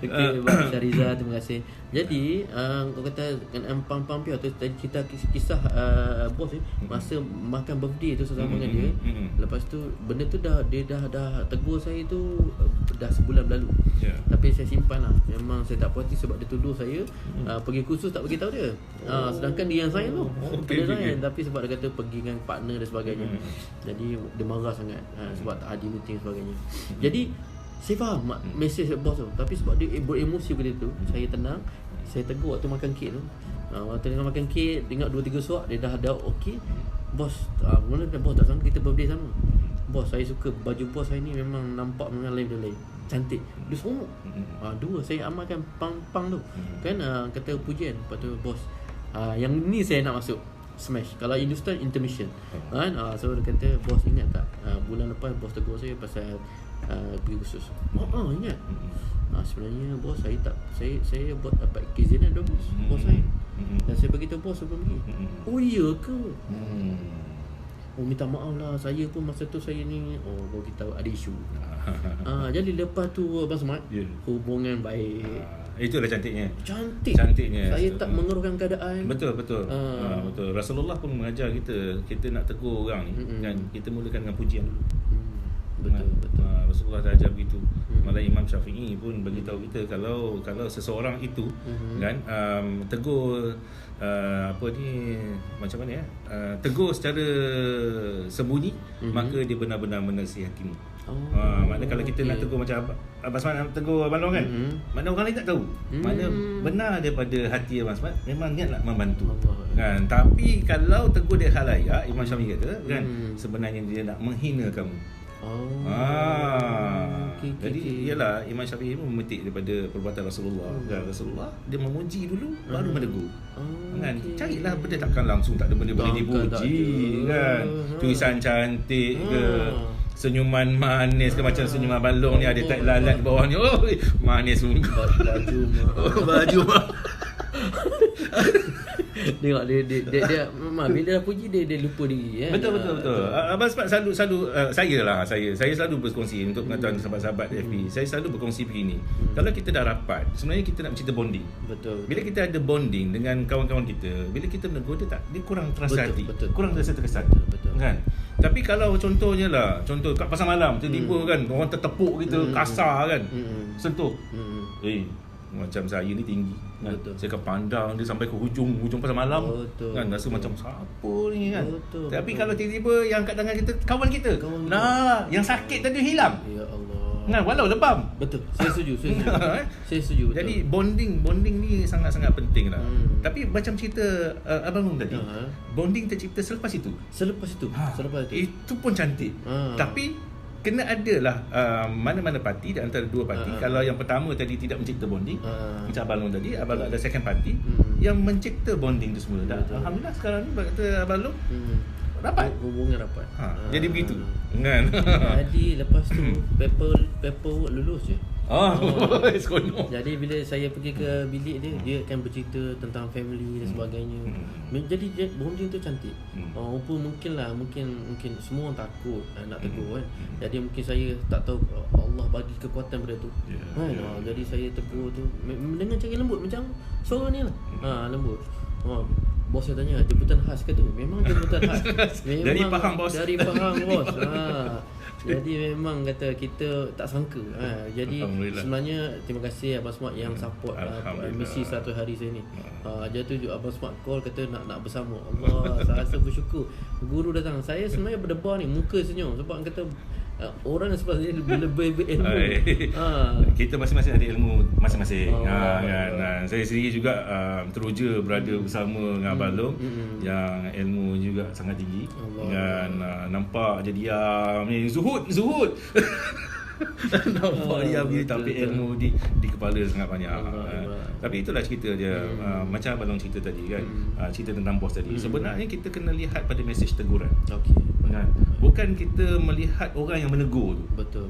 Okey, Bang Syariza, terima kasih. Jadi, kau kata Pang Pia tu tadi kita kisah bos ni masa makan birthday tu sesama dengan dia. Lepas tu benda tu dia dah tegur saya tu dah sebulan berlalu. Tapi saya simpan lah. Memang saya tak puas hati sebab dia tuduh saya pergi kursus tak bagi tahu dia. Sedangkan dia yang sign tu. Dia sign, tapi sebab dia kata pergi dengan partner dan sebagainya. Jadi dia marah sangat sebab tak hadir meeting dan sebagainya. Jadi saya faham mesej bos tu, tapi sebab dia beremosi pada tu, saya tenang. Saya tegur waktu makan kek tu. Waktu tengah makan kek, tengok 2-3 suap dia dah okey. Bos, mula bos tak sangka kita birthday sama. Bos, saya suka baju bos saya ni, memang nampak memang lain. Cantik. Dia seronok. Dua saya amalkan pang tu. Kan kata pujian. Lepas tu bos, yang ni saya nak masuk smash. Kalau Hindustan intermission. Kan? So dia kata, bos ingat tak bulan lepas bos tegur saya pasal pergi khusus. Ingat. Sebenarnya bos saya buat dapat kezinan dah bos saya. Dan saya beritahu bos sebelum pergi. Oh iya ke? Minta maaf lah, saya pun masa tu saya ni baru kita ada isu. Jadi lepas tu Abang Smart, hubungan baik. Itulah cantiknya. Cantiknya. Saya tak mengeruhkan keadaan. Betul. Betul. Rasulullah pun mengajar kita nak tegur orang ni kan, kita mulakan dengan pujian dulu. Betul. Rasulullah dah ajar begitu. Malah Imam Syafi'i pun bagi tahu kita kalau seseorang itu kan tegur macam mana ya? Tegur secara sembunyi, maka dia benar-benar menasihatimu. Maknanya kalau kita nak tegur macam Abang Smart nak tegur Abang Long kan, mana orang lain tak tahu. Mana benar daripada hati Abang Smart, memang niat nak membantu. Kan? Tapi kalau tegur dia khalayak, Imam Syafi'i kata kan, sebenarnya dia nak menghina kamu. Jadi ialah Imam Syafi'i pun memetik daripada perbuatan Rasulullah. Dan Rasulullah dia memuji dulu baru menegur. Kan? Carilah benda, takkan langsung tak ada benda boleh dipuji kan. Tulisan cantik ke, senyuman manis ke, macam senyuman balong ni ada tak lalat di bawah ni. Manis muka. Baju Tengok dia memang bila dah puji dia lupa diri. Betul. Abang Smart selalu saya selalu berkongsi untuk pengetahuan sahabat-sahabat FB. Saya selalu berkongsi begini. Kalau kita dah rapat, sebenarnya kita nak bercerita bonding. Betul. Bila kita ada bonding dengan kawan-kawan kita, bila kita menegur dia kurang terasa hati. Kurang terasa terkesan. Betul. Kan? Tapi kalau contoh kat pasar malam tiba-tiba kan orang tertepuk kita kasar kan. Sentuh. Macam saya ni tinggi kan? Saya akan pandang dia sampai ke hujung pasar malam. Kan rasa macam siapa ni kan. Tapi kalau tiba-tiba yang kat tangan kita kawan kita, yang sakit tadi hilang. Ya Allah. Walau lebam. Betul. Saya setuju. Saya setuju. Jadi bonding ni sangat-sangat penting lah. Tapi macam cerita Abang Long tadi, bonding tercipta selepas itu. Itu pun cantik. Tapi kena adalah mana-mana parti di antara dua parti. Kalau yang pertama tadi tidak mencipta bonding, macam Abang Long tadi, Abang Long ada second party yang mencipta bonding tu semua. Dan alhamdulillah sekarang ni kata Abang Long rapat, hubungan rapat. Jadi begitu kan. Jadi lepas tu paperwork lulus je. Jadi bila saya pergi ke bilik dia akan bercerita tentang family dan sebagainya. Jadi bonding tu cantik. Mungkin semua orang takut nak tegur kan. Jadi mungkin saya tak tahu Allah bagi kekuatan pada tu. Jadi saya tegur tu dengan cara lembut, macam suara ni lah. Lembut. Bos saya tanya, jemputan khas ke tu? Memang jemputan khas. Memang dari Pahang bos. Jadi memang kata kita tak sangka. Jadi Alhamdulillah. sebenarnya terima kasih Abang Smart yang support misi 100 hari saya ni. Dia tu Abang Smart call kata nak bersama. Allah, saya rasa bersyukur. Guru datang. Saya sebenarnya berdebar ni muka senyum sebab kata orang yang sebelah saya lebih ilmu. Kita masing-masing ada ilmu masing-masing. Allah. Saya sendiri juga teruja berada bersama dengan Abang Long yang ilmu juga sangat tinggi. Dan nampak je diam ni zuhud nampak diam ni tapi ilmu di kepala sangat banyak. Tapi itulah cerita dia. Macam Abang Long cerita tadi kan, cerita tentang bos tadi. Sebenarnya kita kena lihat pada mesej teguran. Okey. Kan? Bukan kita melihat orang yang menegur tu. Betul.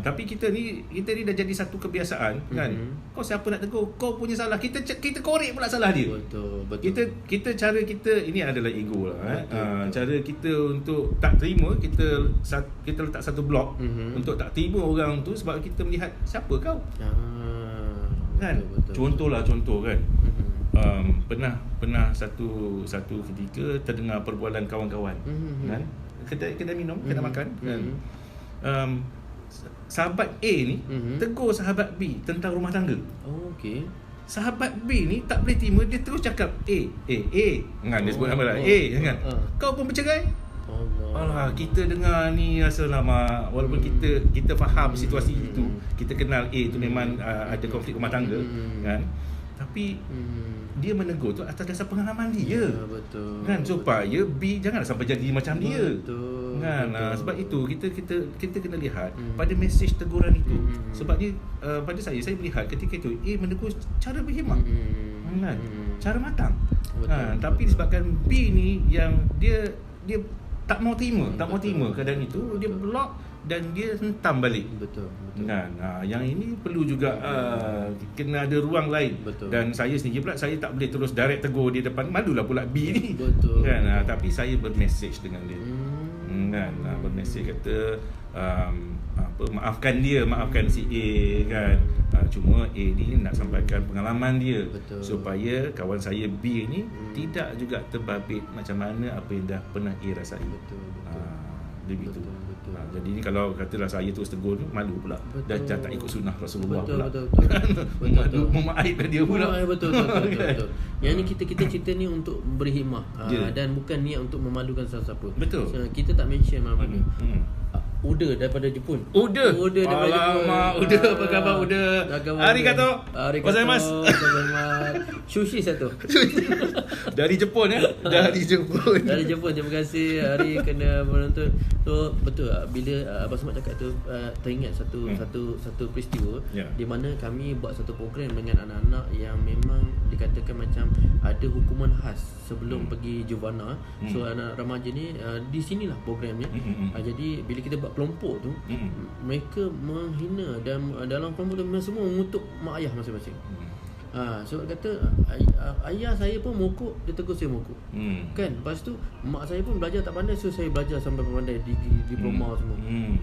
Tapi kita ni dah jadi satu kebiasaan kan. Kau siapa nak tegur? Kau punya salah. Kita korek pula salah dia. Betul. Kita cara kita ini adalah ego lah. Cara kita untuk tak terima, kita letak satu blok untuk tak terima orang tu sebab kita melihat siapa kau. Kan? Betul. Contoh kan. Pernah satu ketika terdengar perbualan kawan-kawan kan, kedai minum, kedai makan kan. Sahabat A ni tegur sahabat B tentang rumah tangga. Okey. Sahabat B ni tak boleh terima, dia terus cakap A kan, dia sebut nama lah A kan. Kau pun bercerai. Alah, kita dengar ni rasa lama. Walaupun kita faham situasi itu, kita kenal A tu memang ada konflik rumah tangga kan. Tapi dia menegur tu atas dasar pengalaman dia. Betul. Kan, supaya B janganlah sampai jadi macam dia. Betul. Kan, sebab itu kita kena lihat pada mesej teguran itu. Sebabnya pada saya melihat ketika itu A menegur cara berhemah. Kan? Cara matang. Tapi disebabkan B ni yang dia tak mau terima keadaan itu, dia block dan dia hentam balik. Betul. Kan, yang ini perlu juga kena ada ruang lain. Betul. Dan saya sendiri pula, saya tak boleh terus direct tegur dia depan, malulah pula B ni. Betul. Kan, tapi saya bermesej dengan dia. Kan, bermesej kata maafkan si A kan. Cuma A ni nak sampaikan pengalaman dia. Betul. Supaya kawan saya B ni tidak juga terbabit macam mana apa yang dah pernah A rasai. Betul. Dia begitu. Betul. Jadi ni kalau katalah saya terus tegur tu, malu pula. Dah tak ikut sunnah Rasulullah pula. Betul. Memaibkan dia pula. Betul. Yang ni kita cerita ni untuk beri hikmah dan bukan niat untuk memalukan siapa-siapa. Betul. Kita tak mention malam ni. Uda daripada Jepun. Uda daripada Jepun. Uda, apa khabar Uda? Arigato. Gozaimasu. Sushi satu. Dari Jepun ya. Dari Jepun. Terima kasih Ari kena menonton. So betul bila Abang Smart cakap tu, teringat satu peristiwa di mana kami buat satu program dengan anak-anak yang memang dikatakan macam ada hukuman khas sebelum pergi Juvana. So anak remaja ni di sinilah programnya. Jadi bila kita buat kelompok tu, mereka menghina dan dalam kelompok tu mereka semua mengutuk mak ayah masing-masing. Sebab kata ayah saya pun mokok, dia tegur saya mokok. Kan, lepas tu mak saya pun belajar tak pandai, so saya belajar sampai pandai diploma semua.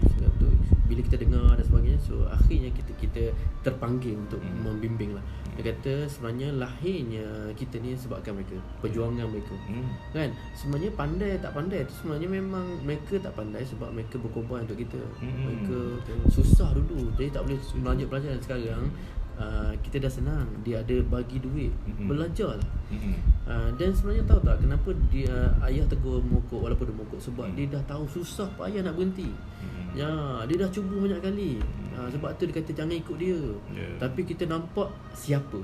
Sebab tu bila kita dengar dan sebagainya, so akhirnya kita terpanggil untuk membimbing lah. Dia kata sebenarnya lahirnya kita ni sebabkan mereka, perjuangan mereka. Kan, sebenarnya pandai tak pandai tu sebenarnya memang mereka tak pandai sebab mereka berkorban untuk kita. Mereka susah dulu, jadi tak boleh melanjut pelajaran. Sekarang kita dah senang, dia ada bagi duit, belajar lah. Dan sebenarnya tahu tak kenapa dia ayah tegur mokok walaupun dia mokok? Sebab dia dah tahu susah payah nak berhenti. Dia dah cuba banyak kali. Sebab tu dia kata jangan ikut dia. Tapi kita nampak siapa.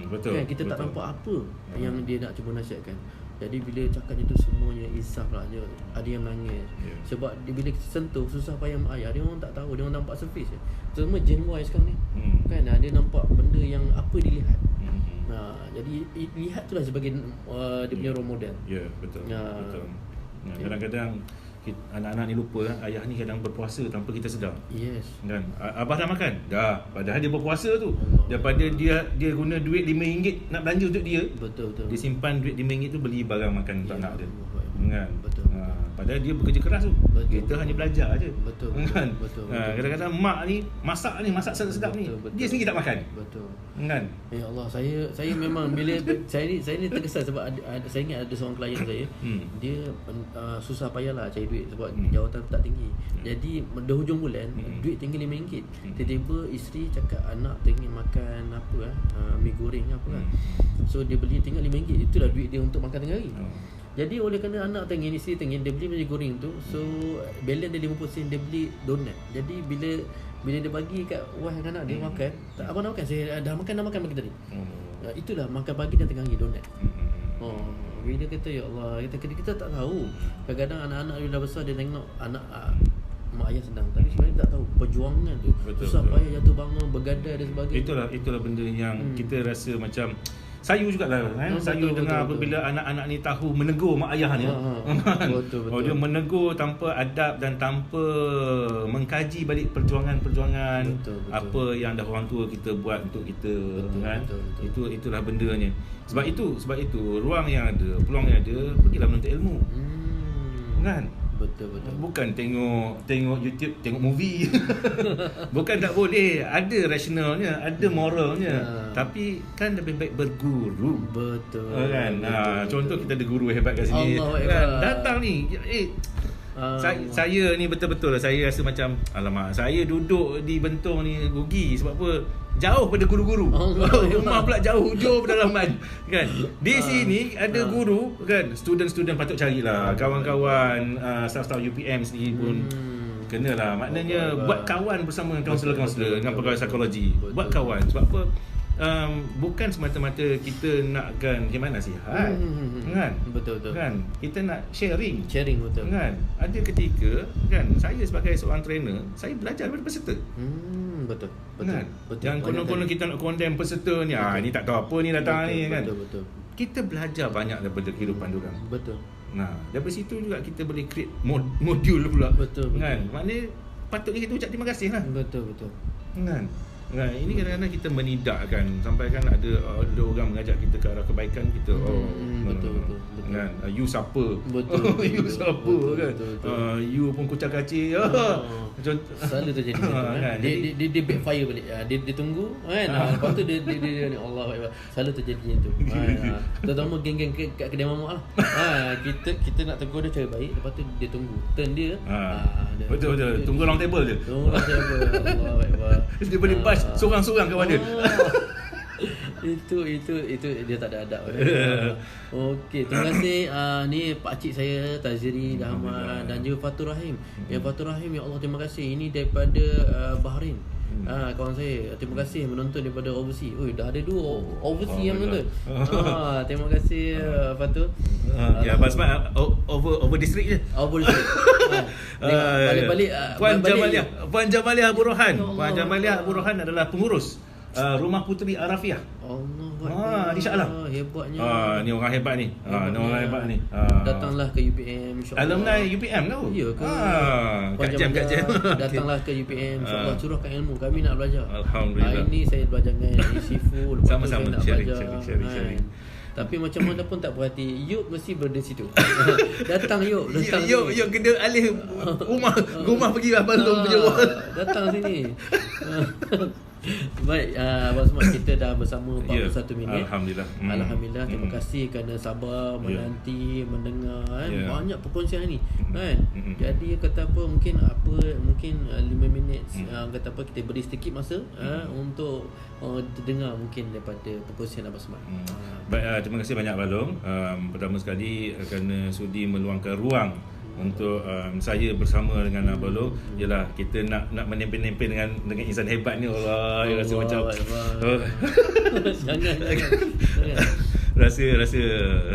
Betul. Kan, kita tak nampak apa yang dia nak cuba nasihatkan. Jadi bila cakap itu semuanya insaf lah je. Ada yang menangis. Sebab bila kita sentuh susah payah mak ayah, dia orang tak tahu, dia orang nampak surface je. Semua Gen Y sekarang ni. Kan, dia nampak benda yang apa dilihat. Jadi lihat tu lah sebagai dia punya role model. Ya, betul. Betul. Kadang-kadang anak-anak ni lupa ayah ni kadang berpuasa tanpa kita sedar. Yes. Kan, abah dah makan dah, padahal dia berpuasa tu. Daripada dia guna duit RM5 nak belanja untuk dia, Betul. dia simpan duit RM5 tu beli barang makan untuk anak dia. Kan? Betul. Padahal dia bekerja keras tu. Betul. Kita hanya belajar aje. Betul. Kan? Betul. Kadang-kadang mak ni masak sedap-sedap ni. Betul. Dia sendiri tak makan. Betul. Kan? Ya Allah, saya memang bila saya ni terkesan sebab saya ingat ada seorang klien saya. Dia susah payahlah cari duit sebab jawatan tak tinggi. Jadi dah hujung bulan duit tinggal RM5. Tiba-tiba isteri cakap anak tengah makan apa mi goreng apa kan. So dia beli tinggal RM5. Itulah duit dia untuk makan tengah hari. Jadi oleh kerana anak tengin, isteri tengin, dia beli mi goreng tu. So balance dia 50 sen, dia beli donat. Jadi bila dia bagi kat wife anak dia makan, tak abang nak makan, saya dah makan bagi tadi. Itulah makan pagi dan tengah hari donat. Bila kata ya Allah, kita tak tahu. Kadang-kadang anak-anak bila dah besar dia tengok anak mak ayah senang, tapi sebenarnya tak tahu perjuangan tu. Susah payah jatuh bangun, bergadai dan sebagainya. Itulah benda yang kita rasa macam sayu jugalah kan. Sayu dengar apabila anak-anak ni tahu menegur mak ayahnya. Betul. Dia menegur tanpa adab dan tanpa mengkaji balik perjuangan-perjuangan betul. apa yang dah orang tua kita buat untuk kita. Kan. Betul. Itulah bendanya. Sebab itu ruang yang ada, peluang yang ada, pergilah menuntut ilmu. Kan? Betul. Bukan tengok YouTube, tengok movie. Bukan tak boleh, ada rasionalnya, ada moralnya. Tapi kan lebih baik berguru. Betul. Kan? Betul. Contoh kita ada guru hebat kat sini. Kan? Datang ni, saya ni betul-betul saya rasa macam alamak, saya duduk di Bentong ni rugi sebab apa? Jauh pada guru-guru. Rumah pula jauh pedalaman. Kan? Di sini ada guru kan, student-student patut carilah. Kawan-kawan staff-staff UPM sendiri pun kenalah. Maknanya buat kawan bersama kaunselor-kaunselor dengan pegawai psikologi. Buat kawan sebab apa? Bukan semata-mata kita nakkan gimana sihat. Kan? Betul. Kan? Kita nak sharing. Betul. Kan? Ada ketika kan saya sebagai seorang trainer, saya belajar daripada peserta. Betul. Kan? Yang konon-konon kita nak condemn peserta ni, ni tak tahu apa ni datang ni kan. Betul. Kita belajar banyak daripada kehidupan diorang. Betul. Nah, daripada situ juga kita boleh create modul pula. Betul. Kan? Maknanya patutnya kita ucap terima kasih lah. Betul. Kan? Nah, ini kadang-kadang kita menidakkan sampai kan ada orang mengajak kita ke arah kebaikan kita. Betul. Kan? You siapa? Betul. You siapa kan? You pun kucak kacir. Selalu terjadi kan. Dia backfire balik. Dia tunggu kan. Lepas tu dia Allah Akbar. Selalu terjadi macam tu. Terutama geng-geng kat kedai mamak lah. Kita nak tegur dia cara baik, lepas tu dia tunggu turn dia. Betul. Tunggu long table je. Allah Akbar. Dia boleh bash sorang-sorang kawan dia. Itu dia tak ada adab. Okey, terima kasih ni pak cik saya Taziri Dahman dan juga Fatur Rahim. Ya Fatur Rahim, ya Allah terima kasih. Ini daripada Bahrain. Kawan saya, terima kasih menonton daripada overseas. Dah ada 2 overseas yang menonton. Terima kasih Fatur. Ya, Basmat over district je. Over district. Balik-balik Puan Jamaliah Burohan. Puan Jamaliah Burohan adalah pengurus Rumah Puteri Arafiah. Allah. InsyaAllah. Hebatnya. Ni orang hebat ni. Datanglah ke UPM insya-Allah. Alumni UPM tau. Ya ke? Kat jam. Datanglah ke UPM insya-Allah, curahkan ilmu. Kami nak belajar. Alhamdulillah. Ini saya belajar dengan Sifu. Sama-sama sharing. Tapi macam mana pun tak puas hati, Yub mesti berada situ. Datang Yub. Yuk kena alih rumah pergi Bandung punya wall. Datang sini. Baik, Abang Smart, kita dah bersama 41 minit. Alhamdulillah. Terima kasih kerana sabar menanti, mendengar kan. Banyak perkongsian ni kan. Jadi kata apa, mungkin 5 minit kata apa, kita beri sedikit masa untuk dengar mungkin daripada perkongsian Abang Smart. Baik, terima kasih banyak Balong. Pertama sekali kerana sudi meluangkan ruang untuk saya bersama dengan Abang Long. Yalah, kita nak menempel-nempel dengan insan hebat ni. Allah, rasa macam jangan. rasa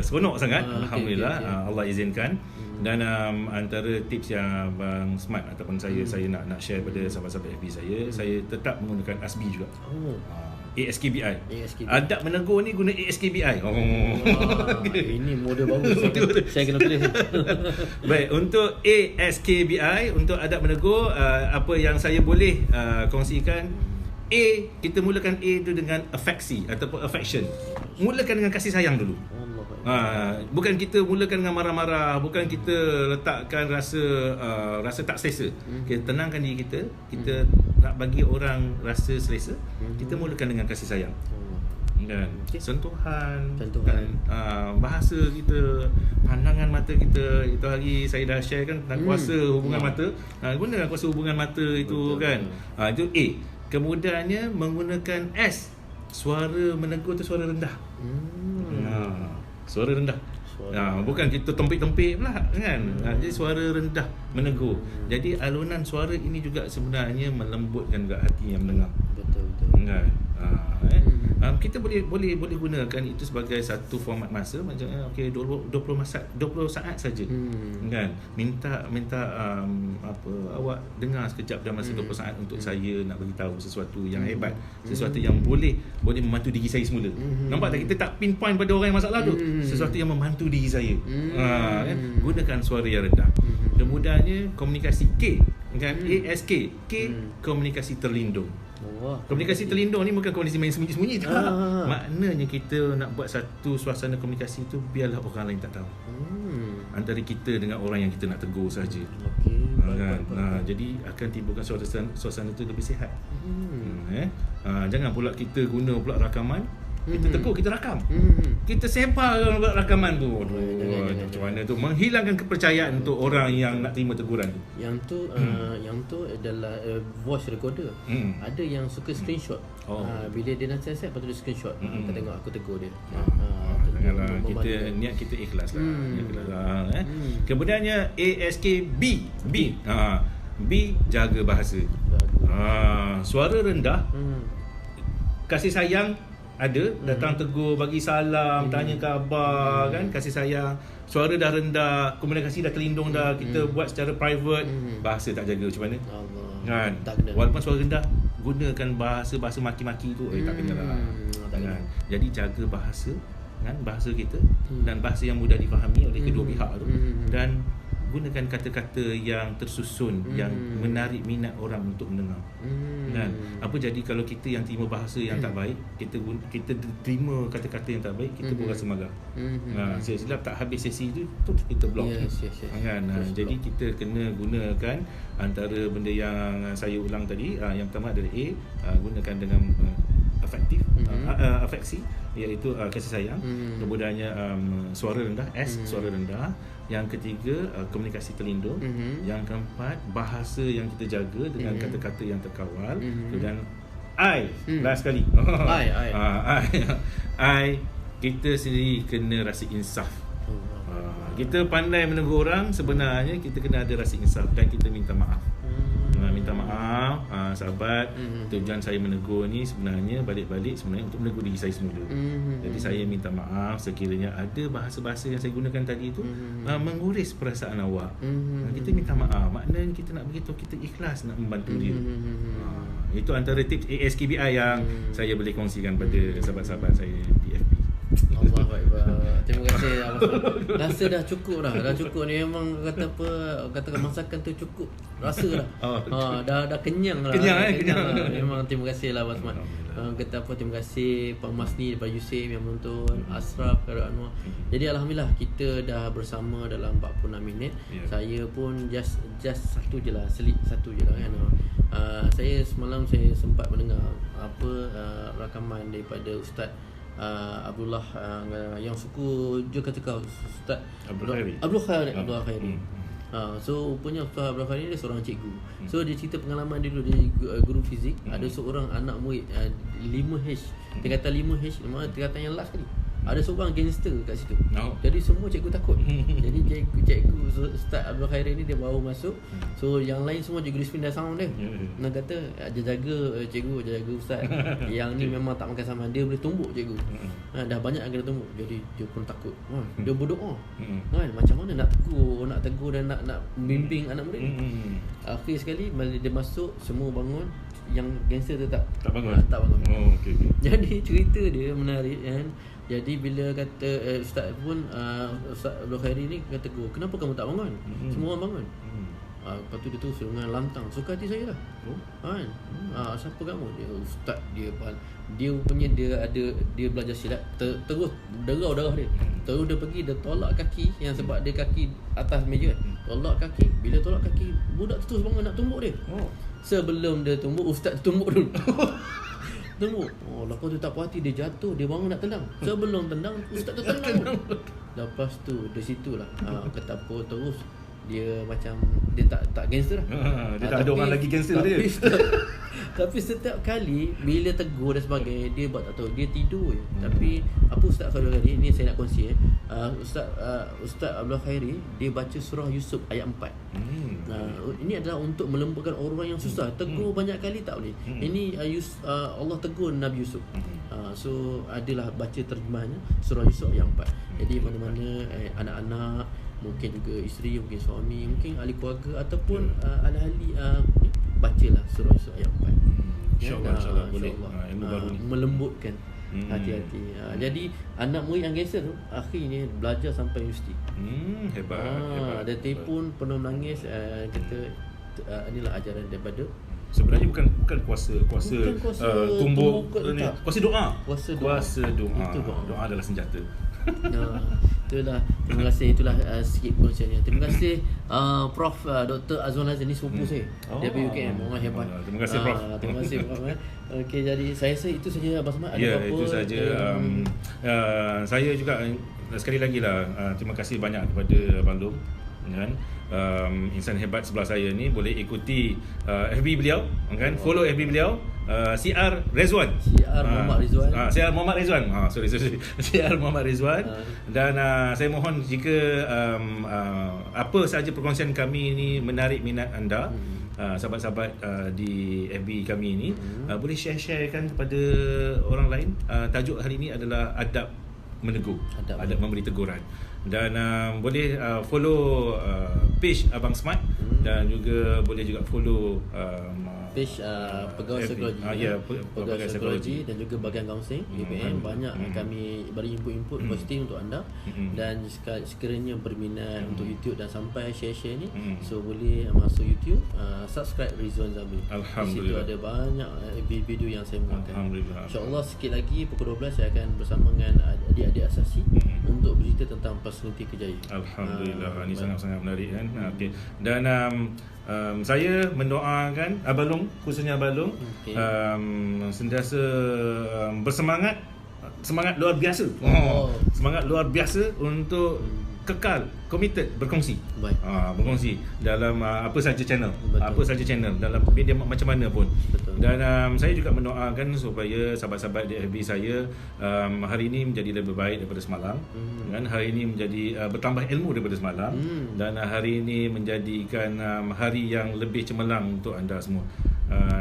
seronok sangat. Alhamdulillah. Okay. Allah izinkan. Dan antara tips yang Abang Smart ataupun saya nak share pada sahabat-sahabat FB saya tetap menggunakan ASBI juga. ASKBI. Adab menegur ni guna ASKBI. Ini model baru. Saya kena tulis. Baik, untuk ASKBI, untuk adab menegur, apa yang saya boleh kongsikan. Kita mulakan A tu dengan afeksi ataupun affection. Mulakan dengan kasih sayang dulu. Bukan kita mulakan dengan marah-marah, bukan kita letakkan rasa tak selesa. Kita tenangkan diri kita. Kita nak bagi orang rasa selesa, kita mulakan dengan kasih sayang. Kan? Sentuhan. Kan? Bahasa kita, pandangan mata kita. Itu hari saya dah share kan tentang kuasa hubungan mata. Gunakan kuasa hubungan mata itu. Betul. Kan. Itu A. Kemudiannya menggunakan S. Suara menegur tu suara rendah. Suara rendah. Bukan kita tempik-tempik pula kan. Jadi suara rendah menegur. Jadi alunan suara ini juga sebenarnya melembutkan juga hati yang mendengar. Betul. Kan. Kita boleh gunakan itu sebagai satu format masa, macam 20 saat saja. Kan. Minta awak dengar sekejap dalam masa 20 saat untuk saya nak bagi tahu sesuatu yang hebat, sesuatu yang boleh membantu diri saya semula. Nampak tak, kita tak pinpoint pada orang yang masalah tu. Sesuatu yang membantu diri saya. Kan. Gunakan suara yang rendah. Kemudiannya komunikasi K, kan? ASK. K, komunikasi terlindung. Komunikasi terlindung ni bukan komunikasi main sembunyi-sembunyi tak. Maknanya kita nak buat satu suasana komunikasi tu biarlah orang lain tak tahu. Antara kita dengan orang yang kita nak tegur saja. Jadi akan timbulkan suasana tu lebih sihat. Jangan pula kita guna pula rakaman. Kita tegur, kita rakam. Kita sebar buat rakaman tu. Macam mana tu menghilangkan kepercayaan untuk orang yang nak terima teguran tu. Yang tu adalah voice recorder. Ada yang suka screenshot. Bila dia nak set lepas tu dia screenshot. Kita tengok aku tegur dia. Kita niat kita ikhlas lah. Kemudiannya ASKB. B jaga bahasa. Suara rendah. Kasih sayang ada, datang tegur, bagi salam, tanya khabar, kan, kasih sayang. Suara dah rendah, komunikasi dah terlindung dah, kita buat secara private, bahasa tak jaga, macam mana? Kan? Walaupun suara rendah, gunakan bahasa maki-maki tu, tak kena lah. Kan? Jadi jaga bahasa, kan, bahasa kita dan bahasa yang mudah difahami oleh kedua pihak tu, dan gunakan kata-kata yang tersusun, yang menarik minat orang untuk mendengar. Kan? Apa jadi kalau kita yang terima bahasa yang tak baik, kita terima kata-kata yang tak baik, kita pun rasa marah. Silap tak habis sesi tu kita block. Kan? Jadi kita kena gunakan antara benda yang saya ulang tadi. Yang pertama adalah A, gunakan dengan afeksi, iaitu kasih sayang. Kemudiannya suara rendah, S, suara rendah. Yang ketiga, komunikasi terlindung. Yang keempat, bahasa yang kita jaga dengan kata-kata yang terkawal. Dan I, last sekali. I, kita sendiri kena rasa insaf. Kita pandai menegur orang, sebenarnya kita kena ada rasa insaf dan kita minta maaf. Minta maaf, sahabat, tujuan saya menegur ni sebenarnya balik-balik sebenarnya untuk menegur diri saya semula. Jadi saya minta maaf sekiranya ada bahasa-bahasa yang saya gunakan tadi tu menguris perasaan awak. Kita minta maaf, maknanya kita nak beritahu kita ikhlas nak membantu dia. Itu antara tips ASKBI yang saya boleh kongsikan pada sahabat-sahabat saya PFP. Terima kasih Abang. Rasa dah cukup dah. Dah cukup ni, memang katakan masakan tu cukup. Rasa dah. Dah kenyang lah. Kenyang. Memang terima kasih lah Abang Smart. Terima kasih Pak Masni daripada USAID yang menonton, Ashraf, Khairul Anwar. Jadi alhamdulillah kita dah bersama dalam 46 minit. Saya pun just satu je lah kan. Saya semalam saya sempat mendengar rakaman daripada Ustaz Abdullah yang suku Jakarta, Ustaz Abdul Khairi. So rupanya Ustaz Abdul Khairi dia seorang cikgu. So dia cerita pengalaman dia dulu, dia guru fizik. Ada seorang anak murid 5H. Dia kata 5H, tingkatan yang last kali. Ada seorang gangster kat situ. Jadi semua cikgu takut. Jadi cikgu Ustaz Abdul Khairi ni dia baru masuk. So yang lain semua cikgu disiplin dah sound dia. Nak kata jaga cikgu, jaga ustaz. Yang ni memang tak makan sama, dia boleh tumbuk cikgu. Dah banyak yang kena tumbuk. Jadi dia pun takut. Dia berdoa. Kan macam mana nak tegur dan nak membimbing anak murid. Akhir sekali bila dia masuk, semua bangun. Yang gangster tu tak bangun. Okay. Jadi cerita dia menarik kan. Jadi bila kata Ustaz pun Ustaz Abdul Khairi ni kata tegur, kenapa kamu tak bangun? Semua orang bangun. Lepas tu dia terus dengan lantang. Suka hati saya lah. Kan? siapa kamu? Dia ustaz dia punya dia belajar silat terus darah dia. Terus dia pergi, dia tolak kaki yang sebab dia kaki atas meja kan. Tolak kaki, bila tolak kaki budak tu terus bangun nak tumbuk dia. Sebelum dia tumbuk, ustaz tumbuk dulu. Tumbuk. Lepas tu tak puas hati, dia jatuh, dia bangun nak tendang. Sebelum tendang, ustaz tu tendang. Lepas tu dari situlah ketapa terus dia macam dia tak gangster lah. Dia tak ada orang lagi gangster dia. Tapi setiap kali bila tegur dan sebagainya, dia buat tak tahu, dia tidur je. Tapi apa ustaz selalu kali ni saya nak kongsi Ustaz Abdul Khairi, dia baca surah Yusuf ayat 4. Ini adalah untuk melembutkan orang yang susah. Tegur banyak kali tak boleh. Ini Allah tegur Nabi Yusuf. So adalah baca terjemahannya surah Yusuf ayat 4. Jadi mana-mana anak-anak, mungkin juga isteri, mungkin suami, mungkin ahli keluarga ataupun ahli-ahli bacalah surah Yusuf ayat 4. InsyaAllah boleh. Ilmu baru ni melembutkan hati-hati. Jadi anak murid yang gangster tu akhirnya belajar sampai universiti. Hebat. Dan dia pun penuh menangis, kata inilah ajaran daripada sebenarnya bukan kuasa tumbuk ni, kuasa doa. Kuasa doa. Itu Doa adalah senjata. Itulah. Terima kasih. Itulah sikit perkongsiannya. Terima kasih Prof Dr. Azwan Azhar, ni sepupu saya. Dia pergi UKM, orang hebat. Terima kasih Prof. Terima kasih Prof. Okey, jadi saya rasa itu saja Abang Samad. Ada apa-apa? Itu saja. Saya juga sekali lagi lah terima kasih banyak kepada Abang Long, kan. Insan hebat sebelah saya ni, boleh ikuti FB beliau, kan. Follow FB beliau, CR Rezwan. CR Muhammad Rizwan. CR Muhammad Rizwan. Sorry. CR Muhammad Rizwan. Dan saya mohon jika apa sahaja perkongsian kami ni menarik minat anda, sahabat-sahabat di FB kami ni, boleh sharekan kepada orang lain. Tajuk hari ini adalah adab menegur, adab memberi teguran. Dan boleh follow page Abang Smart, dan juga boleh juga follow page pegawai psikologi. Pegawai psikologi dan juga bahagian kaunseling UPM. Banyak kami beri input positif untuk anda. Dan sekiranya berminat untuk YouTube dan sampai share-share ni, so boleh masuk YouTube, subscribe Rizwan Zabil. Di situ ada banyak video yang saya muatkan. InsyaAllah sikit lagi pukul 12 saya akan bersama dengan adik-adik asasi untuk bercerita tentang personality kejayaan. Alhamdulillah. Ini sangat-sangat menarik, kan. Okay. Dan saya mendoakan Abang Long, khususnya Abang Long, sentiasa bersemangat, semangat luar biasa. Semangat luar biasa untuk kekal committed berkongsi. Berkongsi dalam apa saja channel. Apa saja channel dalam media macam mana pun. Dan saya juga mendoakan supaya sahabat-sahabat di FB saya hari ini menjadi lebih baik daripada semalam. Kan, hari ini menjadi bertambah ilmu daripada semalam, dan hari ini menjadikan hari yang lebih cemerlang untuk anda semua.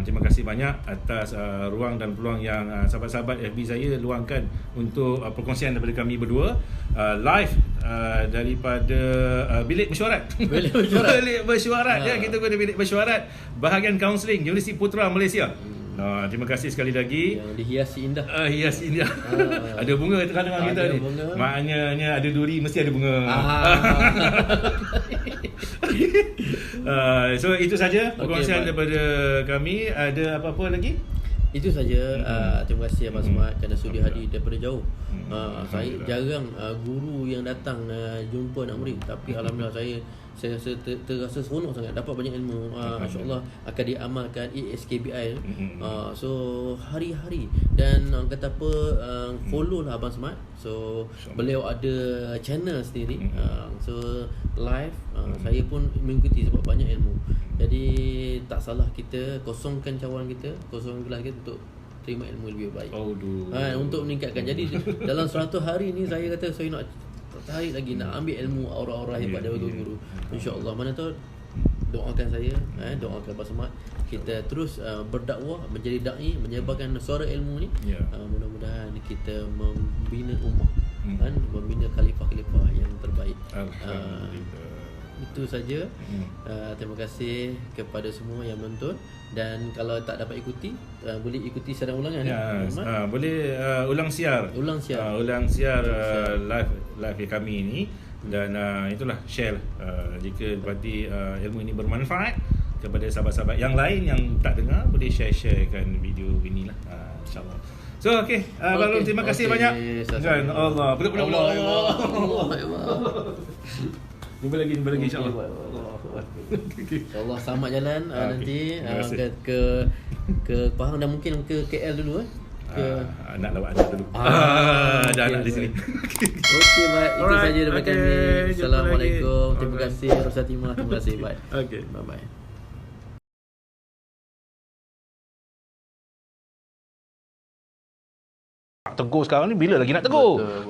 Terima kasih banyak atas ruang dan peluang yang sahabat-sahabat FB saya luangkan untuk perkongsian daripada kami berdua, live daripada bilik mesyuarat. Bilik mesyuarat. Ya, kita guna bilik mesyuarat bahagian kaunseling Universiti Putra Malaysia. Terima kasih sekali lagi. Yang dihiasi indah. Hiasi indah. Ada bunga tengah-tengah kita ni. Bunga. Maknanya ada duri mesti ada bunga. So itu saja perkongsian daripada kami. Ada apa-apa lagi? Itu saja. Terima kasih Abang Smart kerana sudi hadir daripada jauh. Saya jarang guru yang datang jumpa anak murid, tapi alhamdulillah saya rasa terasa seronok sangat, dapat banyak ilmu. Masya-Allah akan diamalkan ASKBI. So hari-hari, dan kata apa, follow lah Abang Smart. So beliau ada channel sendiri. So live saya pun mengikuti sebab banyak ilmu. Jadi tak salah kita kosongkan cawangan kita, kosongkan gelas kita untuk terima ilmu lebih baik. Untuk meningkatkan. Jadi dalam 100 hari ni saya kata saya nak tarik lagi, nak ambil ilmu aura-aura hebat daripada guru. InsyaAllah, mana tahu, doakan saya, doakan Abang Samad, kita terus berdakwah, menjadi da'i, menyebarkan suara ilmu ni. Mudah-mudahan kita membina ummah, membina khalifah-khalifah yang terbaik. Itu saja. Terima kasih kepada semua yang menonton, dan kalau tak dapat ikuti, boleh ikuti siaran ulangan. Boleh ulang siar live kami ini. Dan itulah share jika berarti ilmu ini bermanfaat kepada sahabat-sahabat yang lain yang tak dengar, boleh share-sharekan video ini lah, insyaAllah. So Abang Long, terima kasih banyak. Kan Allah, jumpa lagi insyaAllah. InsyaAllah selamat jalan nanti ke Pahang dan mungkin ke KL dulu nak lawat anak dulu. Ada anak di sini. Okey, baik. Itu saja daripada kami. Assalamualaikum. Terima kasih Rosatima. Terima kasih. Bye. Okey. Bye-bye. Tegur sekarang ni bila lagi nak tegur? Betul.